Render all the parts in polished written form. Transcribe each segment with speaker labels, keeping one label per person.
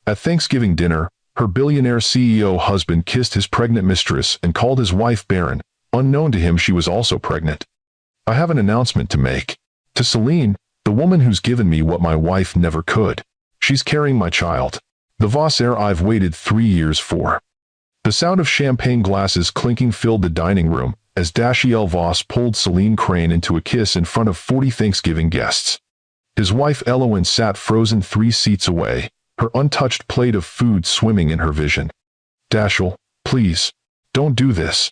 Speaker 1: At Thanksgiving dinner, her billionaire CEO husband kissed his pregnant mistress and called his wife barren. Unknown to him, she was also pregnant. I have an announcement to make. To Celine, the woman who's given me what my wife never could. She's carrying my child. The Voss heir I've waited 3 years for. The sound of champagne glasses clinking filled the dining room as Dashiell Voss pulled Celine Crane into a kiss in front of 40 Thanksgiving guests. His wife Elowen sat frozen 3 seats away, her untouched plate of food swimming in her vision. Dashiell, please, don't do this.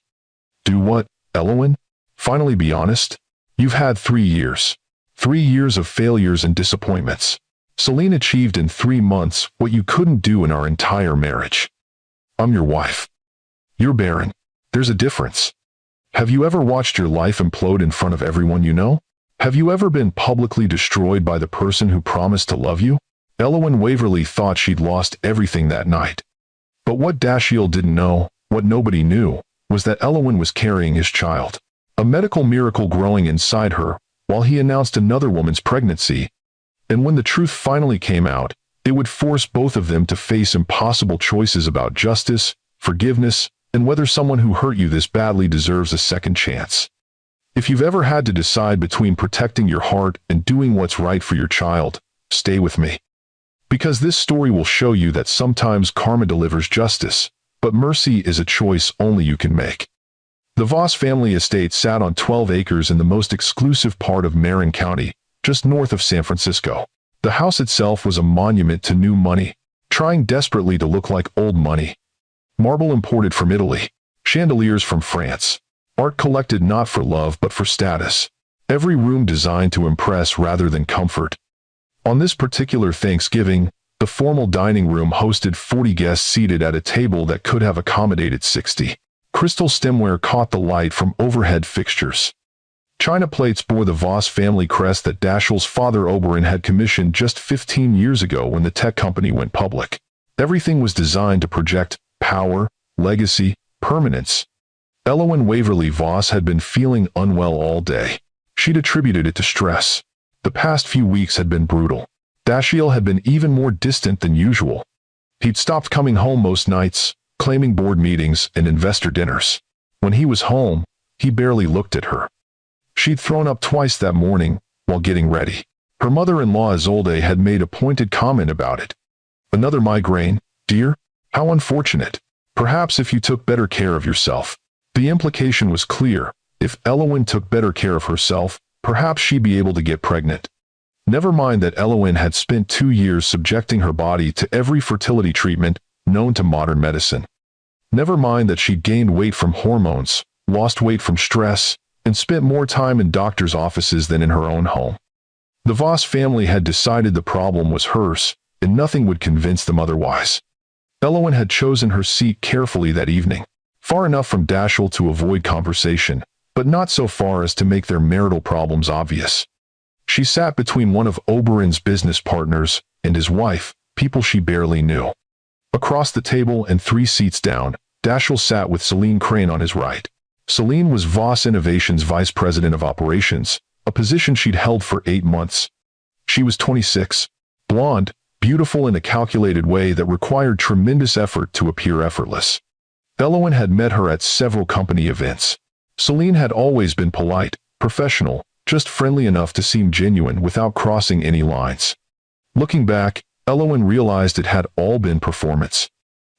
Speaker 1: Do what, Elowen? Finally be honest? You've had 3 years. 3 years of failures and disappointments. Celine achieved in 3 months what you couldn't do in our entire marriage. I'm your wife. You're barren. There's a difference. Have you ever watched your life implode in front of everyone you know? Have you ever been publicly destroyed by the person who promised to love you? Elowen Waverly thought she'd lost everything that night. But what Dashiell didn't know, what nobody knew, was that Elowen was carrying his child. A medical miracle growing inside her, while he announced another woman's pregnancy. And when the truth finally came out, it would force both of them to face impossible choices about justice, forgiveness, and whether someone who hurt you this badly deserves a second chance. If you've ever had to decide between protecting your heart and doing what's right for your child, stay with me. Because this story will show you that sometimes karma delivers justice, but mercy is a choice only you can make. The Voss family estate sat on 12 acres in the most exclusive part of Marin County, just north of San Francisco. The house itself was a monument to new money, trying desperately to look like old money. Marble imported from Italy, chandeliers from France, art collected not for love but for status, every room designed to impress rather than comfort. On this particular Thanksgiving, the formal dining room hosted 40 guests seated at a table that could have accommodated 60. Crystal stemware caught the light from overhead fixtures. China plates bore the Voss family crest that Dashiell's father Oberyn had commissioned just 15 years ago when the tech company went public. Everything was designed to project power, legacy, permanence. Elowen Waverly Voss had been feeling unwell all day. She'd attributed it to stress. The past few weeks had been brutal. Dashiell had been even more distant than usual. He'd stopped coming home most nights, claiming board meetings and investor dinners. When he was home, he barely looked at her. She'd thrown up twice that morning, while getting ready. Her mother-in-law Isolde had made a pointed comment about it. Another migraine, dear? How unfortunate. Perhaps if you took better care of yourself. The implication was clear. If Elowen took better care of herself, perhaps she'd be able to get pregnant. Never mind that Elowen had spent 2 years subjecting her body to every fertility treatment known to modern medicine. Never mind that she'd gained weight from hormones, lost weight from stress, and spent more time in doctors' offices than in her own home. The Voss family had decided the problem was hers, and nothing would convince them otherwise. Elowen had chosen her seat carefully that evening, far enough from Dashiell to avoid conversation, but not so far as to make their marital problems obvious. She sat between one of Oberyn's business partners and his wife, people she barely knew. Across the table and 3 seats down, Dashiell sat with Celine Crane on his right. Celine was Voss Innovation's vice president of operations, a position she'd held for 8 months. She was 26, blonde, beautiful in a calculated way that required tremendous effort to appear effortless. Elowen had met her at several company events. Celine had always been polite, professional, just friendly enough to seem genuine without crossing any lines. Looking back, Elowen realized it had all been performance.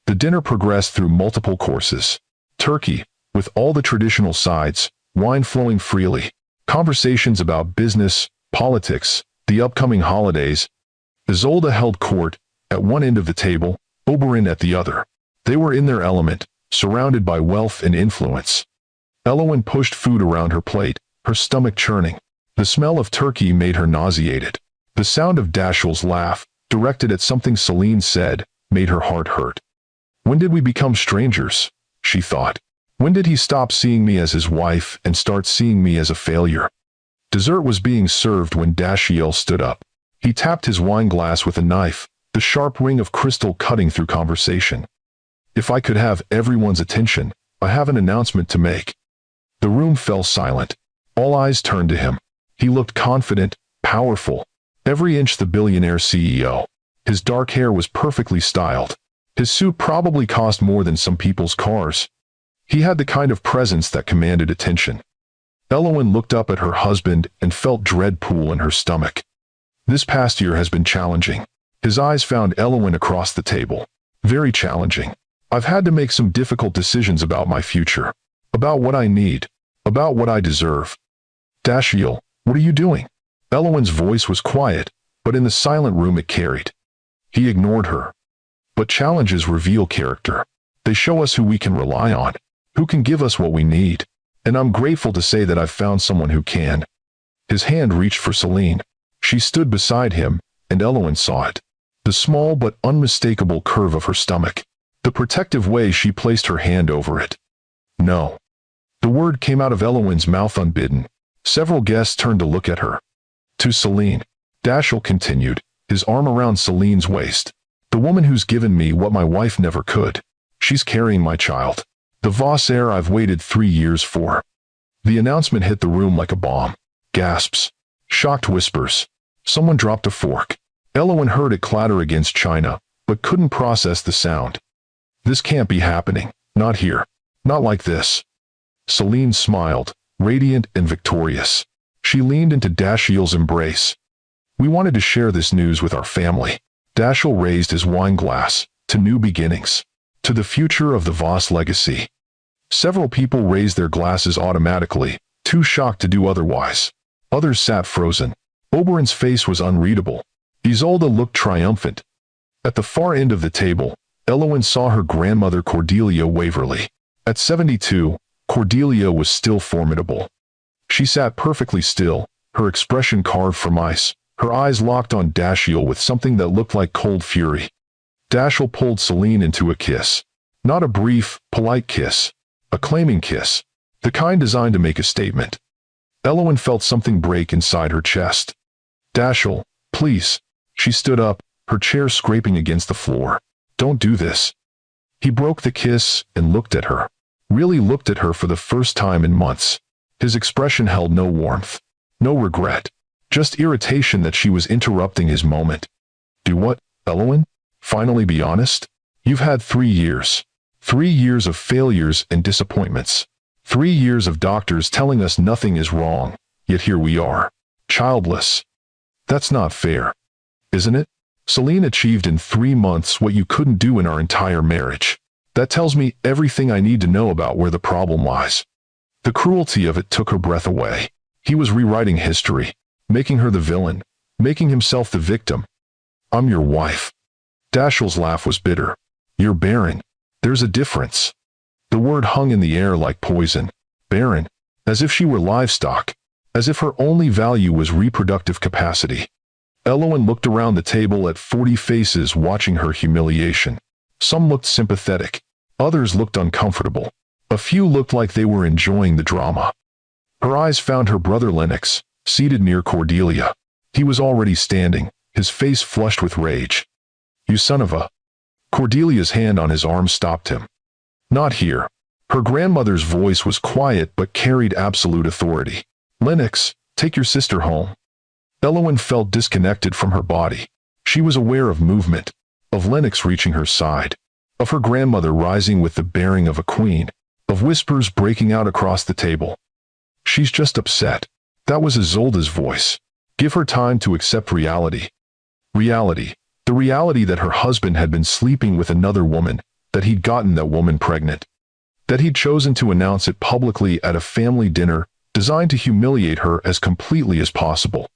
Speaker 1: The dinner progressed through multiple courses. Turkey, with all the traditional sides, wine flowing freely, conversations about business, politics, the upcoming holidays. Isolde held court, at one end of the table, Oberyn at the other. They were in their element, surrounded by wealth and influence. Elowen pushed food around her plate, her stomach churning. The smell of turkey made her nauseated. The sound of Dashiell's laugh, directed at something Celine said, made her heart hurt. When did we become strangers? She thought. When did he stop seeing me as his wife and start seeing me as a failure? Dessert was being served when Dashiell stood up. He tapped his wine glass with a knife, the sharp ring of crystal cutting through conversation. If I could have everyone's attention, I have an announcement to make. The room fell silent. All eyes turned to him. He looked confident, powerful, every inch the billionaire CEO. His dark hair was perfectly styled. His suit probably cost more than some people's cars. He had the kind of presence that commanded attention. Elowen looked up at her husband and felt dread pool in her stomach. This past year has been challenging. His eyes found Elowen across the table. Very challenging. I've had to make some difficult decisions about my future. About what I need. About what I deserve. Dashiell, what are you doing? Elowen's voice was quiet, but in the silent room it carried. He ignored her. But challenges reveal character. They show us who we can rely on, who can give us what we need. And I'm grateful to say that I've found someone who can. His hand reached for Selene. She stood beside him, and Elowen saw it. The small but unmistakable curve of her stomach. The protective way she placed her hand over it. No. The word came out of Elowen's mouth unbidden. Several guests turned to look at her. To Selene. Dashiell continued, his arm around Selene's waist. The woman who's given me what my wife never could. She's carrying my child. The Voss heir I've waited 3 years for. The announcement hit the room like a bomb. Gasps. Shocked whispers. Someone dropped a fork. Elowen heard it clatter against china, but couldn't process the sound. This can't be happening. Not here. Not like this. Selene smiled, radiant and victorious. She leaned into Dashiell's embrace. We wanted to share this news with our family. Dashiell raised his wine glass, to new beginnings. To the future of the Voss legacy. Several people raised their glasses automatically, too shocked to do otherwise. Others sat frozen. Oberyn's face was unreadable. Isolde looked triumphant. At the far end of the table, Elowen saw her grandmother Cordelia Waverly. At 72, Cordelia was still formidable. She sat perfectly still, her expression carved from ice, her eyes locked on Dashiell with something that looked like cold fury. Dashiell pulled Selene into a kiss. Not a brief, polite kiss. A claiming kiss. The kind designed to make a statement. Elowen felt something break inside her chest. Dashiell, please. She stood up, her chair scraping against the floor. Don't do this. He broke the kiss and looked at her. Really looked at her for the first time in months. His expression held no warmth. No regret. Just irritation that she was interrupting his moment. Do what, Elowen? Finally be honest? You've had 3 years. 3 years of failures and disappointments. 3 years of doctors telling us nothing is wrong, yet here we are. Childless. That's not fair. Isn't it? Selene achieved in 3 months what you couldn't do in our entire marriage. That tells me everything I need to know about where the problem lies. The cruelty of it took her breath away. He was rewriting history, making her the villain, making himself the victim. I'm your wife. Dashiell's laugh was bitter. You're barren. There's a difference. The word hung in the air like poison. Barren. As if she were livestock. As if her only value was reproductive capacity. Elowen looked around the table at 40 faces watching her humiliation. Some looked sympathetic. Others looked uncomfortable. A few looked like they were enjoying the drama. Her eyes found her brother Lennox, seated near Cordelia. He was already standing, his face flushed with rage. You son of a... Cordelia's hand on his arm stopped him. Not here. Her grandmother's voice was quiet but carried absolute authority. Lennox, take your sister home. Elowen felt disconnected from her body. She was aware of movement, of Lennox reaching her side, of her grandmother rising with the bearing of a queen, of whispers breaking out across the table. She's just upset. That was Isolde's voice. Give her time to accept reality. Reality. The reality that her husband had been sleeping with another woman, that he'd gotten that woman pregnant. That he'd chosen to announce it publicly at a family dinner, designed to humiliate her as completely as possible.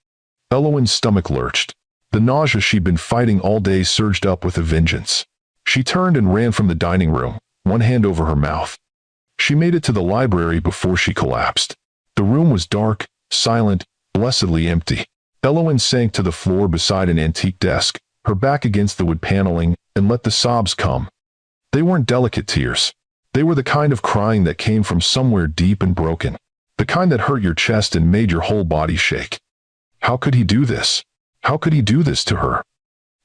Speaker 1: Elowen's stomach lurched. The nausea she'd been fighting all day surged up with a vengeance. She turned and ran from the dining room, one hand over her mouth. She made it to the library before she collapsed. The room was dark, silent, blessedly empty. Elowen sank to the floor beside an antique desk, her back against the wood paneling, and let the sobs come. They weren't delicate tears. They were the kind of crying that came from somewhere deep and broken. The kind that hurt your chest and made your whole body shake. How could he do this? How could he do this to her?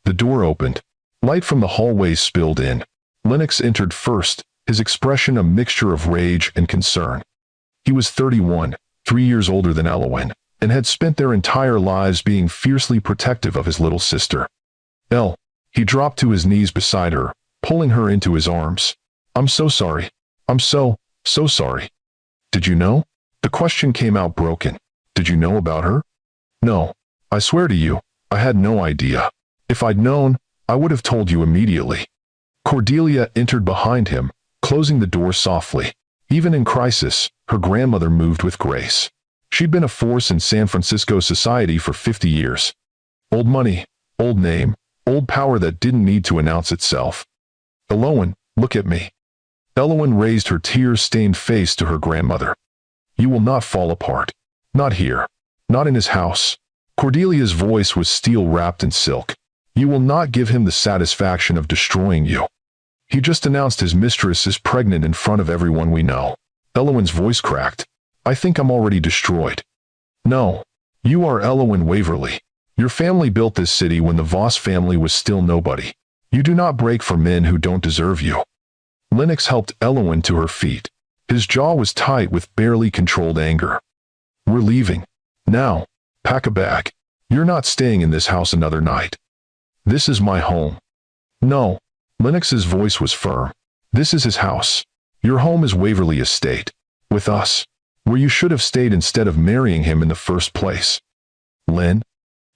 Speaker 1: The door opened. Light from the hallway spilled in. Lennox entered first, his expression a mixture of rage and concern. He was 31, 3 years older than Elowen, and had spent their entire lives being fiercely protective of his little sister. He dropped to his knees beside her, pulling her into his arms. I'm so sorry. I'm so sorry. Did you know? The question came out broken. Did you know about her? No. I swear to you, I had no idea. If I'd known, I would have told you immediately. Cordelia entered behind him, closing the door softly. Even in crisis, her grandmother moved with grace. She'd been a force in San Francisco society for 50 years. Old money, old name, old power that didn't need to announce itself. Elowen, look at me. Elowen raised her tear-stained face to her grandmother. You will not fall apart. Not here. Not in his house. Cordelia's voice was steel-wrapped in silk. You will not give him the satisfaction of destroying you. He just announced his mistress is pregnant in front of everyone we know. Elowen's voice cracked. I think I'm already destroyed. No. You are Elowen Waverly. Your family built this city when the Voss family was still nobody. You do not break for men who don't deserve you. Lennox helped Elowen to her feet. His jaw was tight with barely controlled anger. We're leaving. Now. Pack a bag. You're not staying in this house another night. This is my home. No. Lennox's voice was firm. This is his house. Your home is Waverly Estate. With us. Where you should have stayed instead of marrying him in the first place. Len?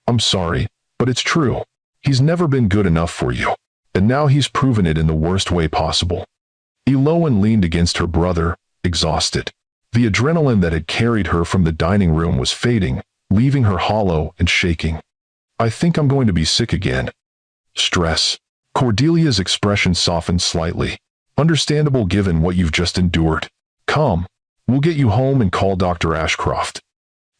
Speaker 1: I'm sorry, but it's true. He's never been good enough for you. And now he's proven it in the worst way possible. Elowen leaned against her brother, exhausted. The adrenaline that had carried her from the dining room was fading, leaving her hollow and shaking. I think I'm going to be sick again. Stress. Cordelia's expression softened slightly. Understandable given what you've just endured. Come. We'll get you home and call Dr. Ashcroft.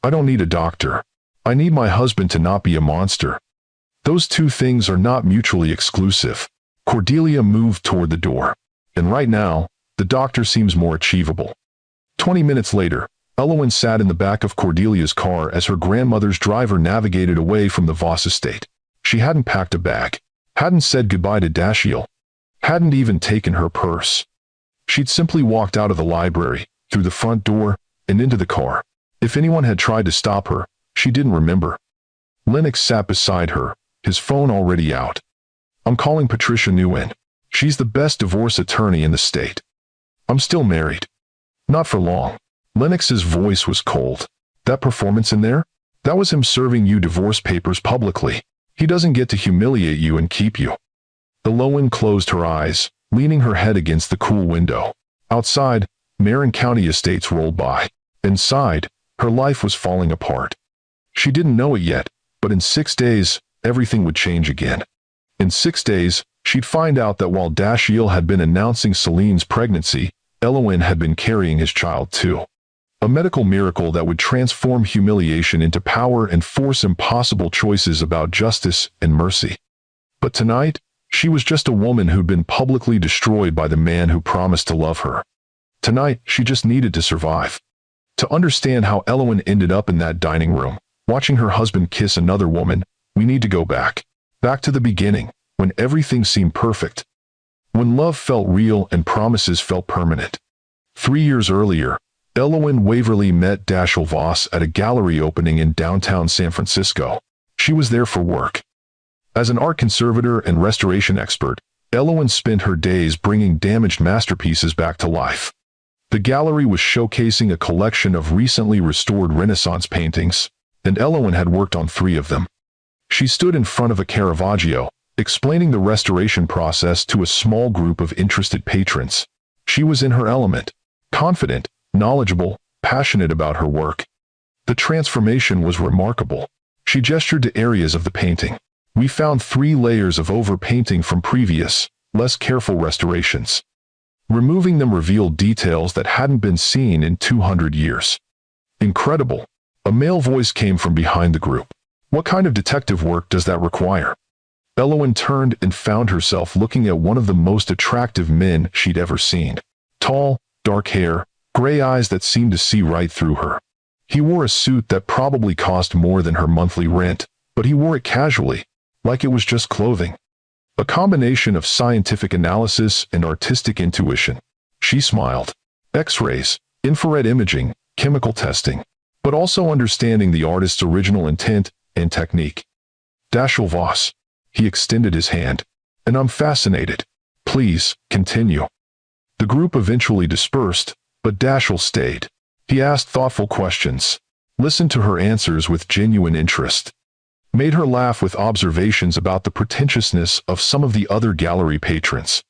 Speaker 1: I don't need a doctor. I need my husband to not be a monster. Those two things are not mutually exclusive. Cordelia moved toward the door. And right now, the doctor seems more achievable. 20 minutes later, Elowen sat in the back of Cordelia's car as her grandmother's driver navigated away from the Voss estate. She hadn't packed a bag, hadn't said goodbye to Dashiell, hadn't even taken her purse. She'd simply walked out of the library, through the front door, and into the car. If anyone had tried to stop her, she didn't remember. Lennox sat beside her, his phone already out. I'm calling Patricia Nguyen. She's the best divorce attorney in the state. I'm still married. Not for long. Lennox's voice was cold. That performance in there? That was him serving you divorce papers publicly. He doesn't get to humiliate you and keep you. Elowen closed her eyes, leaning her head against the cool window. Outside, Marin County estates rolled by. Inside, her life was falling apart. She didn't know it yet, but in 6 days, everything would change again. In 6 days, she'd find out that while Dashiell had been announcing Celine's pregnancy, Elowen had been carrying his child too. A medical miracle that would transform humiliation into power and force impossible choices about justice and mercy. But tonight, she was just a woman who'd been publicly destroyed by the man who promised to love her. Tonight, she just needed to survive. To understand how Elowen ended up in that dining room, watching her husband kiss another woman, we need to go back. Back to the beginning, when everything seemed perfect. When love felt real and promises felt permanent. 3 years earlier, Elowen Waverly met Dashiell Voss at a gallery opening in downtown San Francisco. She was there for work. As an art conservator and restoration expert, Elowen spent her days bringing damaged masterpieces back to life. The gallery was showcasing a collection of recently restored Renaissance paintings, and Elowen had worked on 3 of them. She stood in front of a Caravaggio, explaining the restoration process to a small group of interested patrons. She was in her element, confident, knowledgeable, passionate about her work. The transformation was remarkable. She gestured to areas of the painting. We found 3 layers of overpainting from previous, less careful restorations. Removing them revealed details that hadn't been seen in 200 years. Incredible. A male voice came from behind the group. What kind of detective work does that require? Elowen turned and found herself looking at one of the most attractive men she'd ever seen. Tall, dark hair, gray eyes that seemed to see right through her. He wore a suit that probably cost more than her monthly rent, but he wore it casually, like it was just clothing. A combination of scientific analysis and artistic intuition. She smiled. X-rays, infrared imaging, chemical testing, but also understanding the artist's original intent and technique. Dashiell Voss. He extended his hand. And I'm fascinated. Please, continue. The group eventually dispersed, but Dashiell stayed. He asked thoughtful questions, listened to her answers with genuine interest, made her laugh with observations about the pretentiousness of some of the other gallery patrons.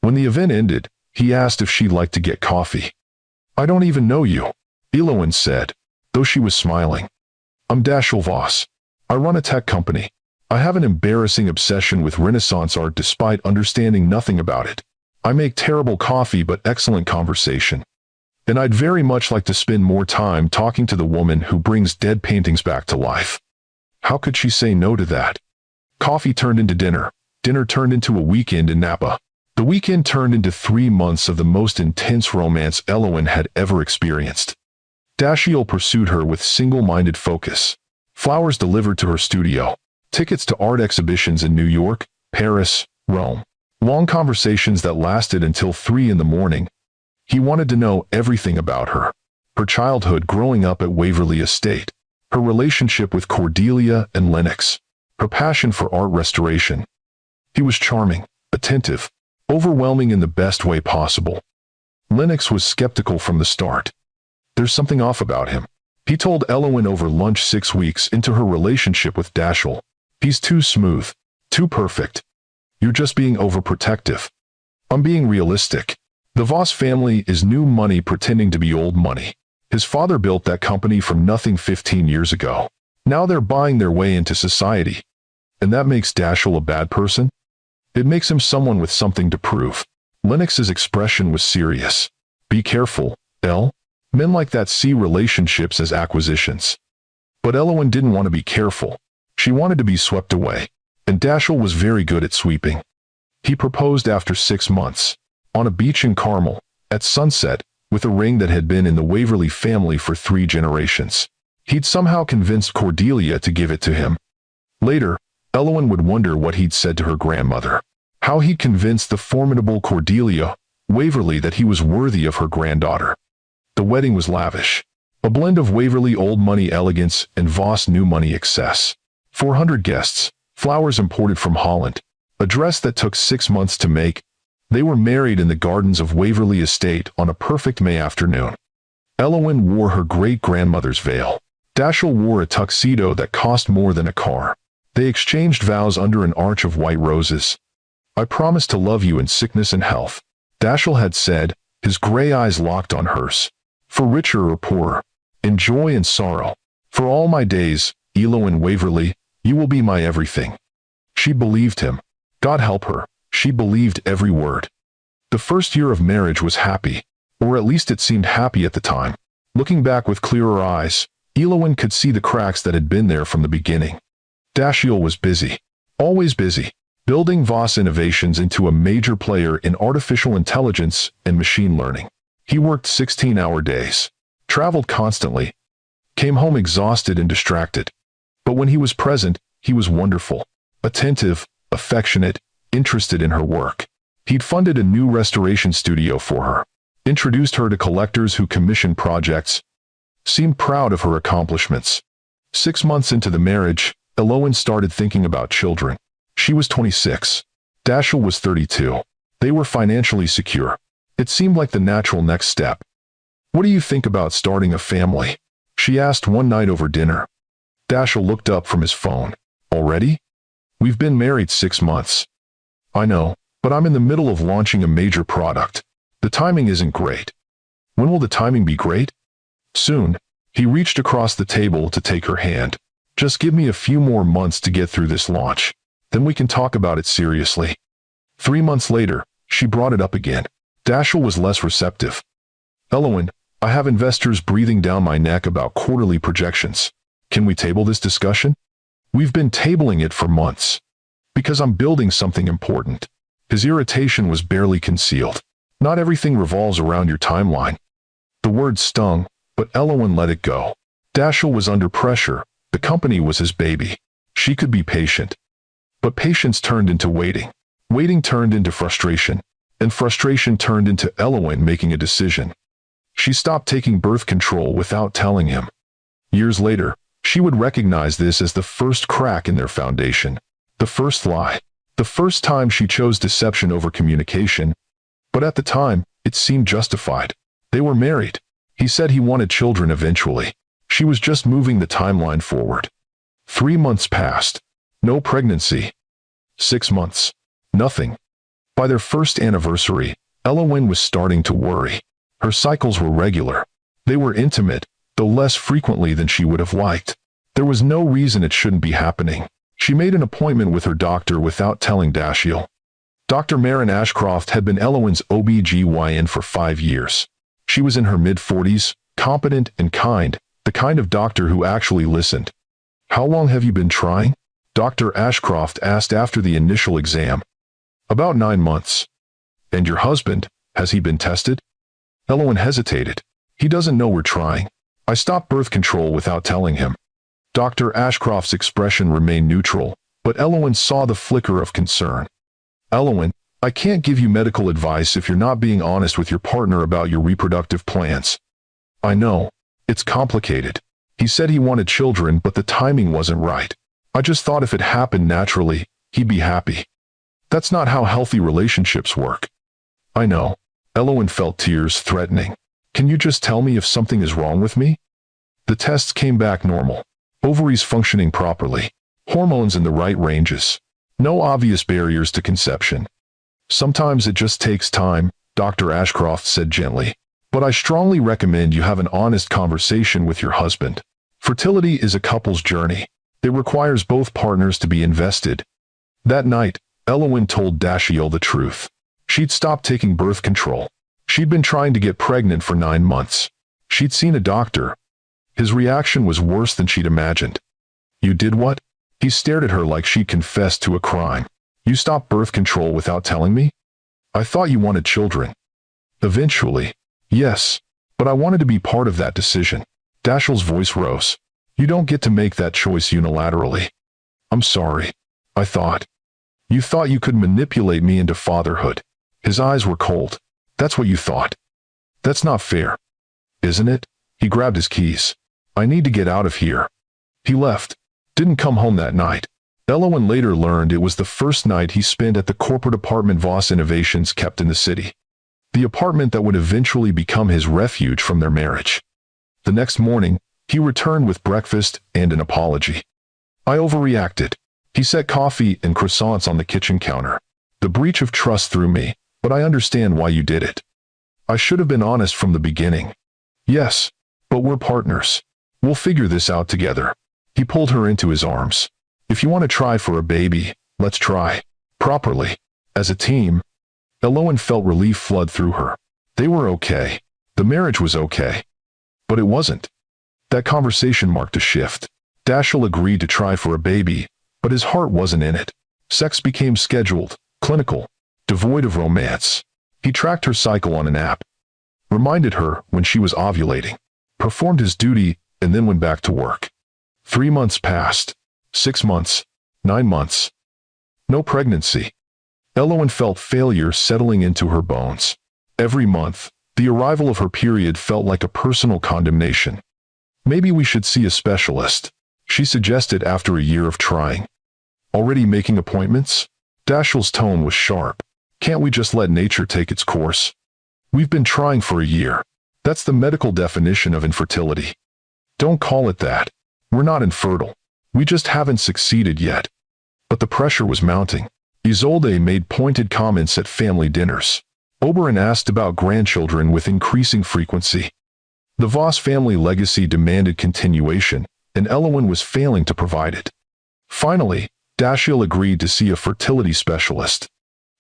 Speaker 1: When the event ended, he asked if she'd like to get coffee. I don't even know you, Elowen said, though she was smiling. I'm Dashiell Voss. I run a tech company. I have an embarrassing obsession with Renaissance art despite understanding nothing about it. I make terrible coffee but excellent conversation. And I'd very much like to spend more time talking to the woman who brings dead paintings back to life. How could she say no to that? Coffee turned into dinner. Dinner turned into a weekend in Napa. The weekend turned into 3 months of the most intense romance Elowen had ever experienced. Dashiell pursued her with single-minded focus. Flowers delivered to her studio. Tickets to art exhibitions in New York, Paris, Rome. Long conversations that lasted until 3 in the morning. He wanted to know everything about her. Her childhood growing up at Waverly Estate. Her relationship with Cordelia and Lennox. Her passion for art restoration. He was charming, attentive, overwhelming in the best way possible. Lennox was skeptical from the start. There's something off about him, he told Elowen over lunch 6 weeks into her relationship with Dashiell. He's too smooth, too perfect. You're just being overprotective. I'm being realistic. The Voss family is new money pretending to be old money. His father built that company from nothing 15 years ago. Now they're buying their way into society. And that makes Dashiell a bad person? It makes him someone with something to prove. Lennox's expression was serious. Be careful, Elle. Men like that see relationships as acquisitions. But Elowen didn't want to be careful. She wanted to be swept away. And Dashiell was very good at sweeping. He proposed after 6 months. On a beach in Carmel, at sunset, with a ring that had been in the Waverly family for 3 generations. He'd somehow convinced Cordelia to give it to him. Later, Elowen would wonder what he'd said to her grandmother. How he'd convinced the formidable Cordelia Waverly that he was worthy of her granddaughter. The wedding was lavish. A blend of Waverly old money elegance and Voss new money excess. 400 guests, flowers imported from Holland, a dress that took 6 months to make. They were married in the gardens of Waverly Estate on a perfect May afternoon. Elowen wore her great-grandmother's veil. Dashiell wore a tuxedo that cost more than a car. They exchanged vows under an arch of white roses. I promise to love you in sickness and health, Dashiell had said, his gray eyes locked on hers. For richer or poorer, in joy and sorrow. For all my days, Elowen Waverly, you will be my everything. She believed him. God help her, she believed every word. The first year of marriage was happy, or at least it seemed happy at the time. Looking back with clearer eyes, Elowen could see the cracks that had been there from the beginning. Dashiell was busy, always busy, building Voss Innovations into a major player in artificial intelligence and machine learning. He worked 16-hour days, traveled constantly, came home exhausted and distracted. But when he was present, he was wonderful, attentive, affectionate, interested in her work. He'd funded a new restoration studio for her, introduced her to collectors who commissioned projects, seemed proud of her accomplishments. 6 months into the marriage, Elowen started thinking about children. She was 26. Dashiell was 32. They were financially secure. It seemed like the natural next step. What do you think about starting a family? She asked one night over dinner. Dashiell looked up from his phone. Already? We've been married 6 months. I know, but I'm in the middle of launching a major product. The timing isn't great. When will the timing be great? Soon. He reached across the table to take her hand. Just give me a few more months to get through this launch. Then we can talk about it seriously. 3 months later, she brought it up again. Dashiell was less receptive. Elowen, I have investors breathing down my neck about quarterly projections. Can we table this discussion? We've been tabling it for months. Because I'm building something important. His irritation was barely concealed. Not everything revolves around your timeline. The word stung, but Elowen let it go. Dashiell was under pressure. The company was his baby. She could be patient. But patience turned into waiting. Waiting turned into frustration. And frustration turned into Elowen making a decision. She stopped taking birth control without telling him. Years later, she would recognize this as the first crack in their foundation. The first lie. The first time she chose deception over communication. But at the time, it seemed justified. They were married. He said he wanted children eventually. She was just moving the timeline forward. 3 months passed. No pregnancy. 6 months. Nothing. By their first anniversary, Elowen was starting to worry. Her cycles were regular. They were intimate, though less frequently than she would have liked. There was no reason it shouldn't be happening. She made an appointment with her doctor without telling Dashiell. Dr. Maren Ashcroft had been Elowen's OB-GYN for 5 years. She was in her mid-40s, competent and kind, the kind of doctor who actually listened. "How long have you been trying?" Dr. Ashcroft asked after the initial exam. "About 9 months." "And your husband, has he been tested?" Elowen hesitated. "He doesn't know we're trying. I stopped birth control without telling him." Dr. Ashcroft's expression remained neutral, but Elowen saw the flicker of concern. "Elowen, I can't give you medical advice if you're not being honest with your partner about your reproductive plans." "I know. It's complicated. He said he wanted children, but the timing wasn't right. I just thought if it happened naturally, he'd be happy." "That's not how healthy relationships work." "I know." Elowen felt tears threatening. "Can you just tell me if something is wrong with me?" The tests came back normal. Ovaries functioning properly. Hormones in the right ranges. No obvious barriers to conception. "Sometimes it just takes time," Dr. Ashcroft said gently. "But I strongly recommend you have an honest conversation with your husband. Fertility is a couple's journey. It requires both partners to be invested." That night, Elowen told Dashiell the truth. She'd stopped taking birth control. She'd been trying to get pregnant for 9 months. She'd seen a doctor. His reaction was worse than she'd imagined. "You did what?" He stared at her like she'd confessed to a crime. "You stopped birth control without telling me?" "I thought you wanted children." "Eventually. Yes. But I wanted to be part of that decision." Dashiell's voice rose. "You don't get to make that choice unilaterally." "I'm sorry. I thought." "You thought you could manipulate me into fatherhood." His eyes were cold. "That's what you thought. That's not fair." "Isn't it?" He grabbed his keys. "I need to get out of here." He left. Didn't come home that night. Elowen later learned it was the first night he spent at the corporate apartment Voss Innovations kept in the city. The apartment that would eventually become his refuge from their marriage. The next morning, he returned with breakfast and an apology. "I overreacted." He set coffee and croissants on the kitchen counter. "The breach of trust threw me, but I understand why you did it. I should have been honest from the beginning." "Yes, but we're partners. We'll figure this out together." He pulled her into his arms. "If you want to try for a baby, let's try. Properly. As a team." Elowen felt relief flood through her. They were okay. The marriage was okay. But it wasn't. That conversation marked a shift. Dashiell agreed to try for a baby, but his heart wasn't in it. Sex became scheduled, clinical, devoid of romance. He tracked her cycle on an app. Reminded her when she was ovulating. Performed his duty, and then went back to work. 3 months passed. 6 months. 9 months. No pregnancy. Elowen felt failure settling into her bones. Every month, the arrival of her period felt like a personal condemnation. "Maybe we should see a specialist," she suggested after a year of trying. "Already making appointments?" Dashiell's tone was sharp. "Can't we just let nature take its course? We've been trying for a year. That's the medical definition of infertility." "Don't call it that. We're not infertile. We just haven't succeeded yet." But the pressure was mounting. Isolde made pointed comments at family dinners. Oberon asked about grandchildren with increasing frequency. The Voss family legacy demanded continuation, and Elowen was failing to provide it. Finally, Dashiell agreed to see a fertility specialist.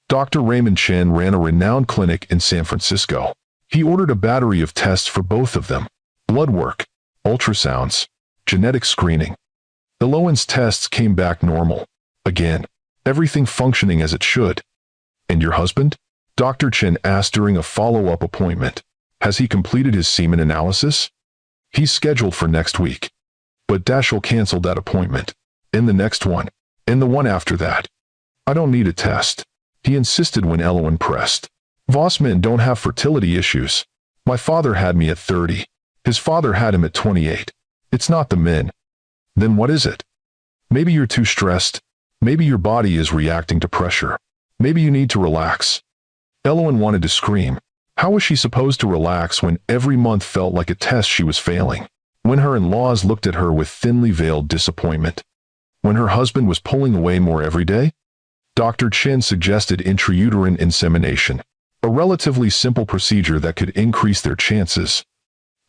Speaker 1: Dr. Raymond Chen ran a renowned clinic in San Francisco. He ordered a battery of tests for both of them: blood work, ultrasounds, genetic screening. Elowen's tests came back normal. Again, everything functioning as it should. "And your husband?" Dr. Chen asked during a follow-up appointment. "Has he completed his semen analysis?" "He's scheduled for next week." But Dashiell canceled that appointment. "And the next one. And the one after that." "I don't need a test," he insisted when Elowen pressed. "Voss men don't have fertility issues. My father had me at 30. His father had him at 28. It's not the men." "Then what is it?" "Maybe you're too stressed. Maybe your body is reacting to pressure. Maybe you need to relax. Elowen wanted to scream. How was she supposed to relax when every month felt like a test she was failing? When her in-laws looked at her with thinly veiled disappointment? When her husband was pulling away more every day? Dr. Chin suggested intrauterine insemination, a relatively simple procedure that could increase their chances.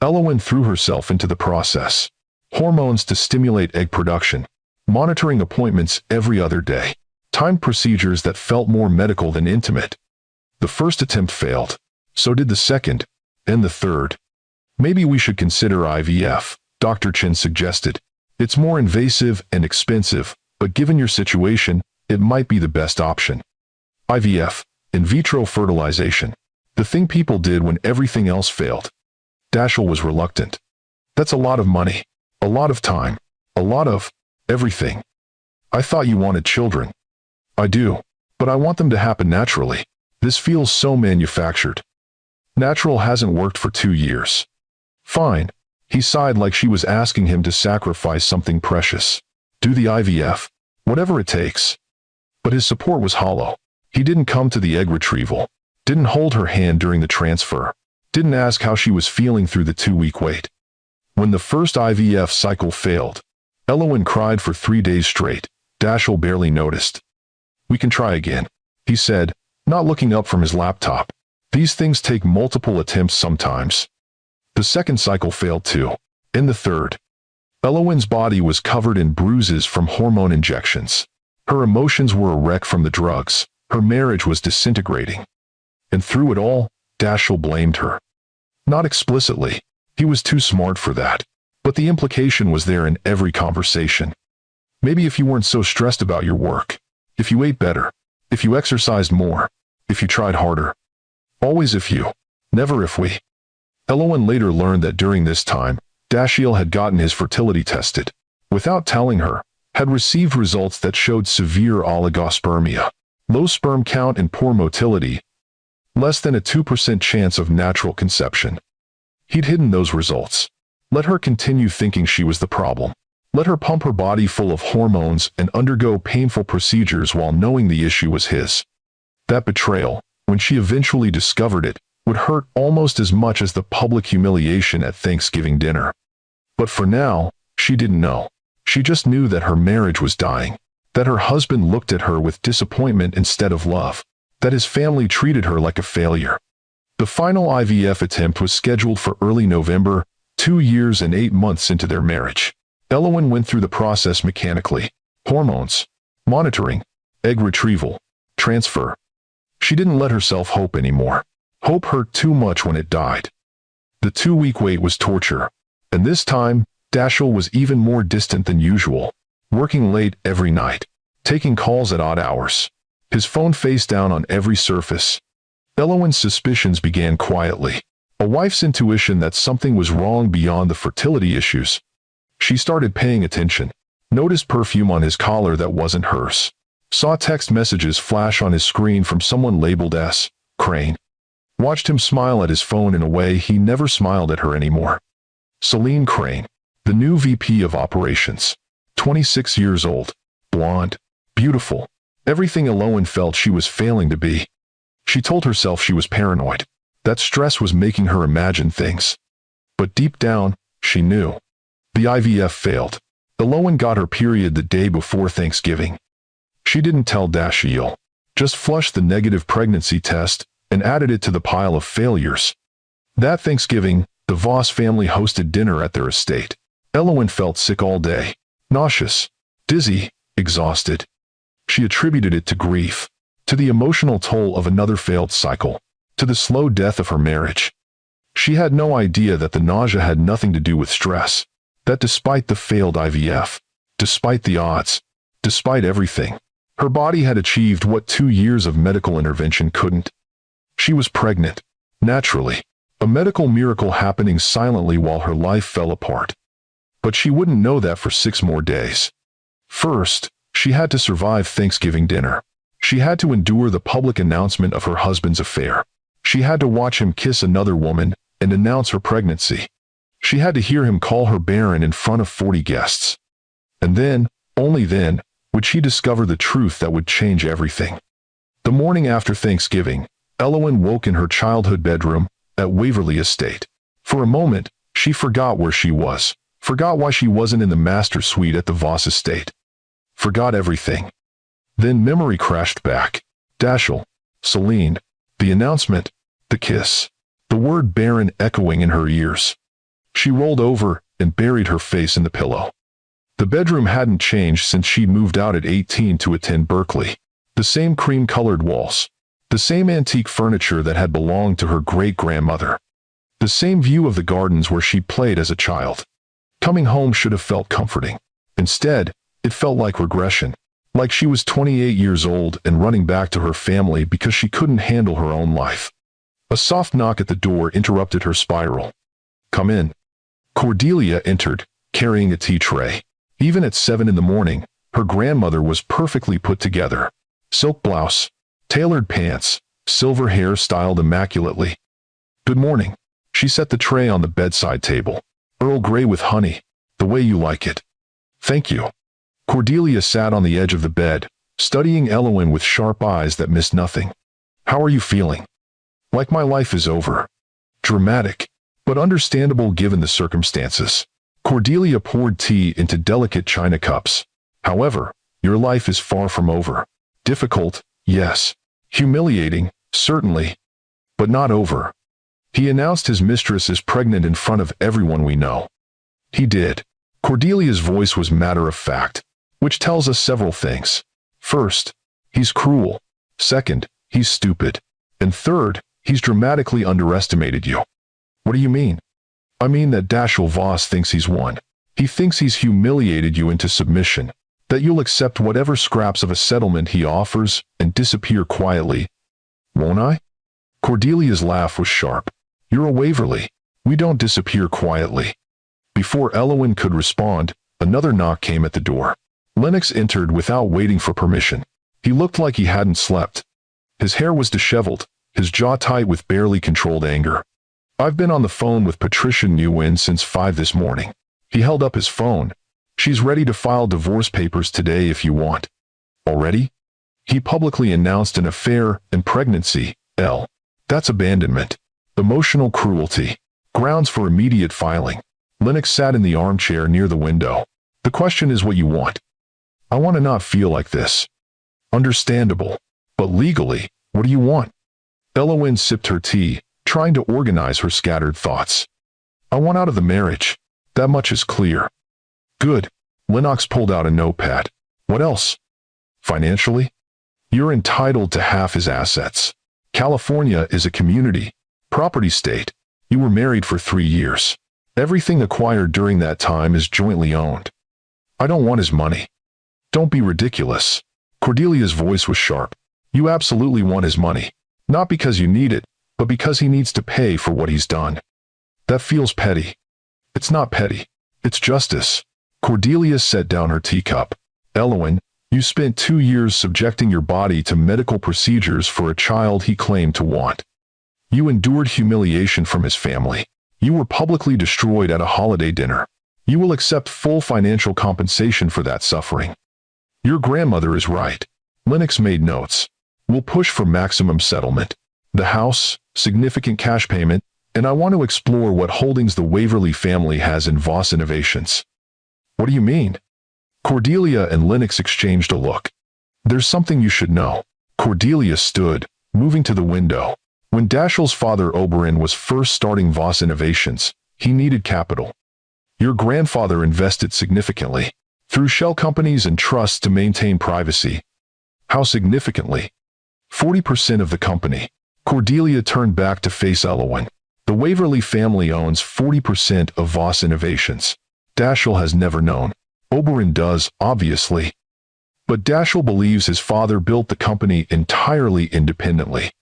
Speaker 1: Elowen threw herself into the process. Hormones to stimulate egg production, monitoring appointments every other day, timed procedures that felt more medical than intimate. The first attempt failed. So did the second, and the third. Maybe we should consider IVF, Dr. Chin suggested. It's more invasive and expensive, but given your situation, it might be the best option. IVF, in vitro fertilization. The thing people did when everything else failed. Dashiell was reluctant. That's a lot of money, a lot of time, a lot of everything. I thought you wanted children. I do, but I want them to happen naturally. This feels so manufactured. Natural hasn't worked for 2 years. Fine. He sighed like she was asking him to sacrifice something precious. Do the IVF, whatever it takes. But his support was hollow. He didn't come to the egg retrieval, didn't hold her hand during the transfer, didn't ask how she was feeling through the 2-week wait. When the first IVF cycle failed, Elowen cried for 3 days straight. Dashiell barely noticed. We can try again, he said, not looking up from his laptop. These things take multiple attempts sometimes. The second cycle failed too, and the third. Elowen's body was covered in bruises from hormone injections. Her emotions were a wreck from the drugs. Her marriage was disintegrating. And through it all, Dashiell blamed her. Not explicitly. He was too smart for that. But the implication was there in every conversation. Maybe if you weren't so stressed about your work, if you ate better, if you exercised more, if you tried harder. Always if you, never if we. Elowen later learned that during this time, Dashiell had gotten his fertility tested, without telling her, had received results that showed severe oligospermia, low sperm count and poor motility, less than a 2% chance of natural conception. He'd hidden those results. Let her continue thinking she was the problem. Let her pump her body full of hormones and undergo painful procedures while knowing the issue was his. That betrayal, when she eventually discovered it, would hurt almost as much as the public humiliation at Thanksgiving dinner. But for now, she didn't know. She just knew that her marriage was dying, that her husband looked at her with disappointment instead of love, that his family treated her like a failure. The final IVF attempt was scheduled for early November, 2 years and 8 months into their marriage. Elowen went through the process mechanically. Hormones, monitoring, egg retrieval, transfer. She didn't let herself hope anymore. Hope hurt too much when it died. The 2-week wait was torture, and this time, Dashiell was even more distant than usual, working late every night, taking calls at odd hours, his phone face down on every surface. Elowen's suspicions began quietly, a wife's intuition that something was wrong beyond the fertility issues. She started paying attention, noticed perfume on his collar that wasn't hers, saw text messages flash on his screen from someone labeled S. Crane. Watched him smile at his phone in a way he never smiled at her anymore. Celine Crane, the new VP of Operations. 26 years old, blonde, beautiful, everything Elowen felt she was failing to be. She told herself she was paranoid, that stress was making her imagine things. But deep down, she knew. The IVF failed. Elowen got her period the day before Thanksgiving. She didn't tell Dashiell, just flushed the negative pregnancy test and added it to the pile of failures. That Thanksgiving, the Voss family hosted dinner at their estate. Elowen felt sick all day, nauseous, dizzy, exhausted. She attributed it to grief, to the emotional toll of another failed cycle, to the slow death of her marriage. She had no idea that the nausea had nothing to do with stress, that despite the failed IVF, despite the odds, despite everything, her body had achieved what 2 years of medical intervention couldn't. She was pregnant, naturally, a medical miracle happening silently while her life fell apart. But she wouldn't know that for 6 more days. First, she had to survive Thanksgiving dinner. She had to endure the public announcement of her husband's affair. She had to watch him kiss another woman and announce her pregnancy. She had to hear him call her barren in front of 40 guests. And then, only then, Would she discover the truth that would change everything? The morning after Thanksgiving, Elowen woke in her childhood bedroom at Waverly Estate. For a moment, she forgot where she was, forgot why she wasn't in the master suite at the Voss estate. Forgot everything. Then memory crashed back. Dashiell, Celine, the announcement, the kiss, the word Baron echoing in her ears. She rolled over and buried her face in the pillow. The bedroom hadn't changed since she'd moved out at 18 to attend Berkeley. The same cream-colored walls. The same antique furniture that had belonged to her great-grandmother. The same view of the gardens where she played as a child. Coming home should have felt comforting. Instead, it felt like regression. Like she was 28 years old and running back to her family because she couldn't handle her own life. A soft knock at the door interrupted her spiral. "Come in." Cordelia entered, carrying a tea tray. Even at 7 in the morning, her grandmother was perfectly put together. Silk blouse, tailored pants, silver hair styled immaculately. "Good morning." She set the tray on the bedside table. "Earl Grey with honey, the way you like it." "Thank you." Cordelia sat on the edge of the bed, studying Elowen with sharp eyes that missed nothing. "How are you feeling?" "Like my life is over." Dramatic, but understandable given the circumstances. Cordelia poured tea into delicate china cups. "However, your life is far from over. Difficult, yes. Humiliating, certainly. But not over. He announced his mistress is pregnant in front of everyone we know." "He did." Cordelia's voice was matter-of-fact, which tells us several things. First, he's cruel. Second, he's stupid. And third, he's dramatically underestimated you. "What do you mean?" "I mean that Dashiell Voss thinks he's won. He thinks he's humiliated you into submission, that you'll accept whatever scraps of a settlement he offers and disappear quietly." "Won't I?" Cordelia's laugh was sharp. "You're a Waverly. We don't disappear quietly." Before Elowen could respond, another knock came at the door. Lennox entered without waiting for permission. He looked like he hadn't slept. His hair was disheveled, his jaw tight with barely controlled anger. "I've been on the phone with Patricia Nguyen since 5 this morning." He held up his phone. "She's ready to file divorce papers today if you want." "Already?" He publicly announced an affair and pregnancy. That's abandonment. Emotional cruelty. Grounds for immediate filing. Lennox sat in the armchair near the window. "The question is what you want." "I want to not feel like this." "Understandable. But legally, what do you want?" Elowen sipped her tea, trying to organize her scattered thoughts. "I want out of the marriage. That much is clear." "Good." Lennox pulled out a notepad. "What else?" "Financially? You're entitled to half his assets. California is a community, property state. You were married for 3 years. Everything acquired during that time is jointly owned." "I don't want his money." "Don't be ridiculous." Cordelia's voice was sharp. "You absolutely want his money. Not because you need it, but because he needs to pay for what he's done." "That feels petty." "It's not petty. It's justice." Cordelia set down her teacup. "Elowen, you spent 2 years subjecting your body to medical procedures for a child he claimed to want. You endured humiliation from his family. You were publicly destroyed at a holiday dinner. You will accept full financial compensation for that suffering." "Your grandmother is right." Lennox made notes. "We'll push for maximum settlement. The house, significant cash payment, and I want to explore what holdings the Waverly family has in Voss Innovations." "What do you mean?" Cordelia and Lennox exchanged a look. "There's something you should know." Cordelia stood, moving to the window. When Dashiell's father Oberon was first starting Voss Innovations, he needed capital. Your grandfather invested significantly, through shell companies and trusts to maintain privacy. "How significantly?" 40% of the company. Cordelia turned back to face Elowen. "The Waverly family owns 40% of Voss Innovations. Dashiell has never known. Oberon does, obviously. But Dashiell believes his father built the company entirely independently."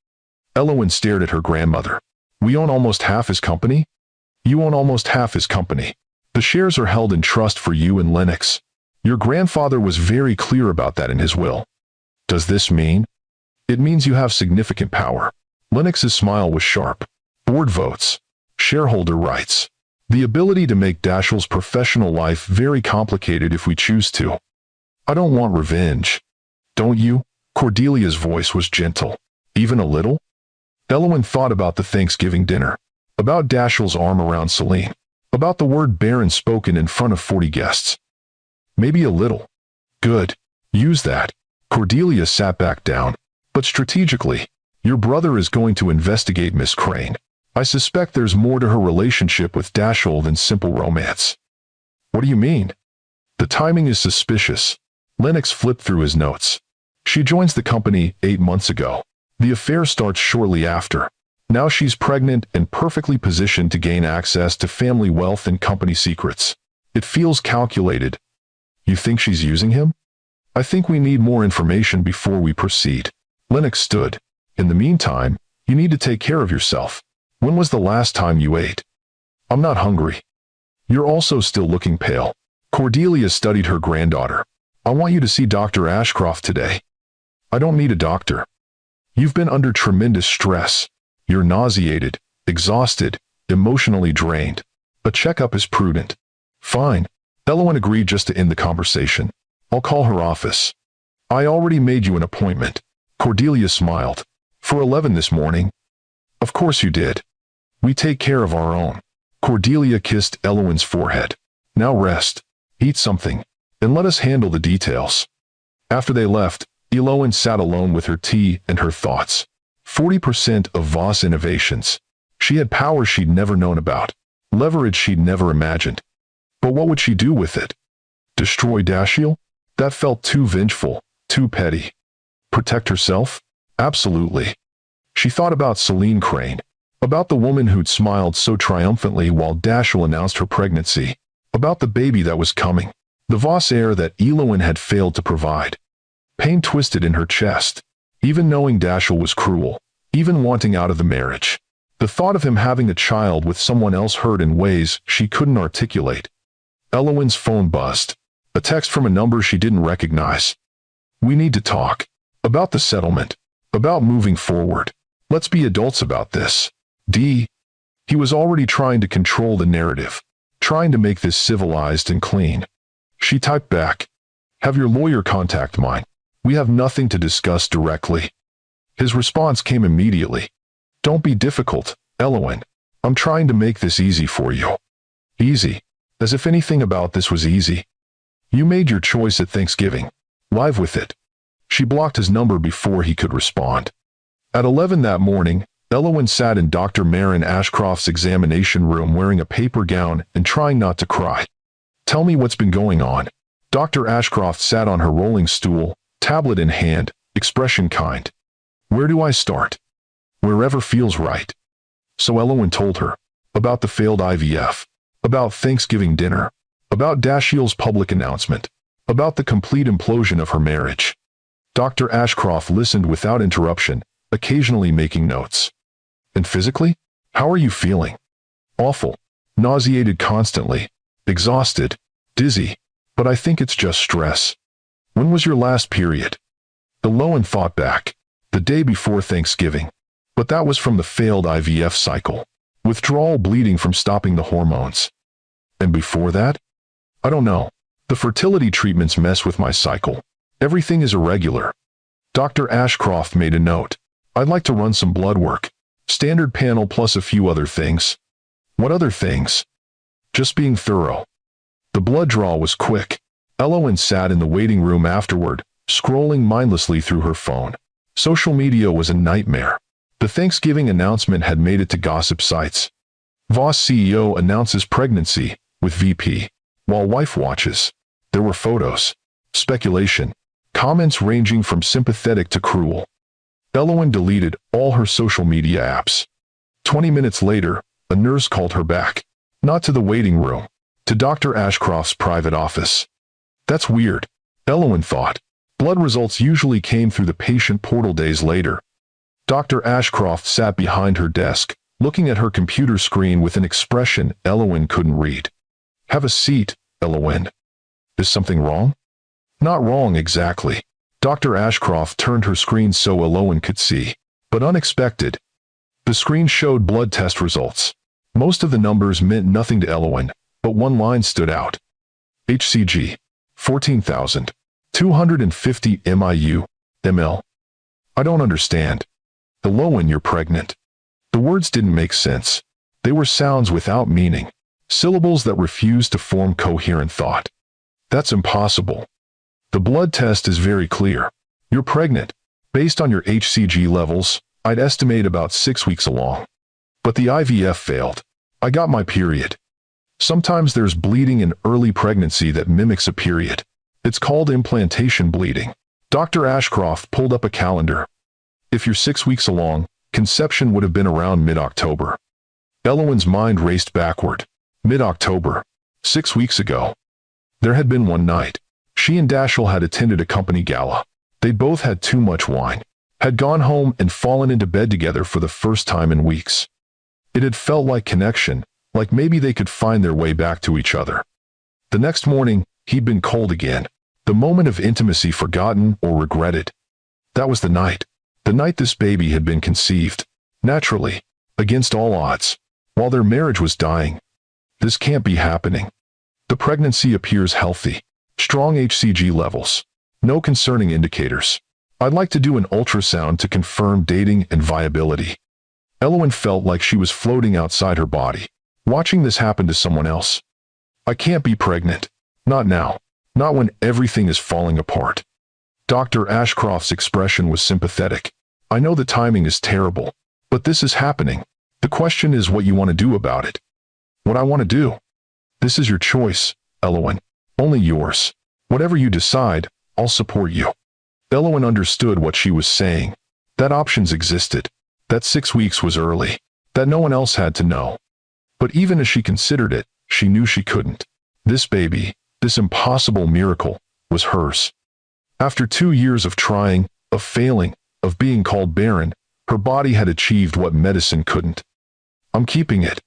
Speaker 1: Elowen stared at her grandmother. "We own almost half his company?" "You own almost half his company. The shares are held in trust for you and Lennox. Your grandfather was very clear about that in his will." "Does this mean?" "It means you have significant power." Lennox's smile was sharp. "Board votes. Shareholder rights. The ability to make Dashiell's professional life very complicated if we choose to." I don't want revenge. Don't you? Cordelia's voice was gentle. Even a little? Elowen thought about the Thanksgiving dinner, about Dashiell's arm around Celine, about the word Baron spoken in front of 40 guests. Maybe a little. Good. Use that. Cordelia sat back down. But strategically, your brother is going to investigate Miss Crane. I suspect there's more to her relationship with Dashiell than simple romance. What do you mean? The timing is suspicious. Lennox flipped through his notes. She joins the company 8 months ago. The affair starts shortly after. Now she's pregnant and perfectly positioned to gain access to family wealth and company secrets. It feels calculated. You think she's using him? I think we need more information before we proceed. Lennox stood. In the meantime, you need to take care of yourself. When was the last time you ate? I'm not hungry. You're also still looking pale. Cordelia studied her granddaughter. I want you to see Dr. Ashcroft today. I don't need a doctor. You've been under tremendous stress. You're nauseated, exhausted, emotionally drained. A checkup is prudent. Fine. Elowen agreed just to end the conversation. I'll call her office. I already made you an appointment. Cordelia smiled. For 11 this morning? Of course you did. We take care of our own. Cordelia kissed Elowen's forehead. Now rest, eat something, and let us handle the details. After they left, Elowen sat alone with her tea and her thoughts. 40% of Voss innovations. She had power she'd never known about, leverage she'd never imagined. But what would she do with it? Destroy Dashiell? That felt too vengeful, too petty. Protect herself? Absolutely. She thought about Celine Crane, about the woman who'd smiled so triumphantly while Dashiell announced her pregnancy, about the baby that was coming, the Voss heir that Elowen had failed to provide. Pain twisted in her chest, even knowing Dashiell was cruel, even wanting out of the marriage. The thought of him having a child with someone else hurt in ways she couldn't articulate. Elowen's phone buzzed. A text from a number she didn't recognize. We need to talk. About the settlement. About moving forward. Let's be adults about this. D. He was already trying to control the narrative, trying to make this civilized and clean. She typed back. Have your lawyer contact mine. We have nothing to discuss directly. His response came immediately. Don't be difficult, Elowen. I'm trying to make this easy for you. Easy. As if anything about this was easy. You made your choice at Thanksgiving. Live with it. She blocked his number before he could respond. At 11 that morning, Elowen sat in Dr. Marin Ashcroft's examination room wearing a paper gown and trying not to cry. Tell me what's been going on. Dr. Ashcroft sat on her rolling stool, tablet in hand, expression kind. Where do I start? Wherever feels right. So Elowen told her. About the failed IVF. About Thanksgiving dinner. About Dashiell's public announcement. About the complete implosion of her marriage. Dr. Ashcroft listened without interruption, occasionally making notes. And physically? How are you feeling? Awful. Nauseated constantly. Exhausted. Dizzy. But I think it's just stress. When was your last period? Elowen thought back. The day before Thanksgiving. But that was from the failed IVF cycle. Withdrawal bleeding from stopping the hormones. And before that? I don't know. The fertility treatments mess with my cycle. Everything is irregular. Dr. Ashcroft made a note. I'd like to run some blood work. Standard panel plus a few other things. What other things? Just being thorough. The blood draw was quick. Elowen sat in the waiting room afterward, scrolling mindlessly through her phone. Social media was a nightmare. The Thanksgiving announcement had made it to gossip sites. Voss CEO announces pregnancy, with VP, while wife watches. There were photos. Speculation. Comments ranging from sympathetic to cruel. Elowen deleted all her social media apps. 20 minutes later, a nurse called her back. Not to the waiting room. To Dr. Ashcroft's private office. That's weird, Elowen thought. Blood results usually came through the patient portal days later. Dr. Ashcroft sat behind her desk, looking at her computer screen with an expression Elowen couldn't read. Have a seat, Elowen. Is something wrong? Not wrong exactly. Dr. Ashcroft turned her screen so Elowen could see. But unexpected. The screen showed blood test results. Most of the numbers meant nothing to Elowen, but one line stood out. HCG. 14,000. 250 ml. I don't understand. Elowen, you're pregnant. The words didn't make sense. They were sounds without meaning, syllables that refused to form coherent thought. That's impossible. The blood test is very clear. You're pregnant. Based on your HCG levels, I'd estimate about 6 weeks along. But the IVF failed. I got my period. Sometimes there's bleeding in early pregnancy that mimics a period. It's called implantation bleeding. Dr. Ashcroft pulled up a calendar. If you're 6 weeks along, conception would have been around mid-October. Elowen's mind raced backward. Mid-October. 6 weeks ago. There had been one night. She and Dashiell had attended a company gala. They'd both had too much wine, had gone home and fallen into bed together for the first time in weeks. It had felt like connection, like maybe they could find their way back to each other. The next morning, he'd been cold again, the moment of intimacy forgotten or regretted. That was the night this baby had been conceived, naturally, against all odds, while their marriage was dying. This can't be happening. The pregnancy appears healthy, strong HCG levels, no concerning indicators. I'd like to do an ultrasound to confirm dating and viability. Elowen felt like she was floating outside her body, watching this happen to someone else. I can't be pregnant. Not now. Not when everything is falling apart. Dr. Ashcroft's expression was sympathetic. I know the timing is terrible, but this is happening. The question is what you want to do about it. What I want to do? This is your choice, Elowen. Only yours. Whatever you decide, I'll support you. Elowen understood what she was saying. That options existed. That 6 weeks was early. That no one else had to know. But even as she considered it, she knew she couldn't. This baby, this impossible miracle, was hers. After 2 years of trying, of failing, of being called barren, her body had achieved what medicine couldn't. I'm keeping it.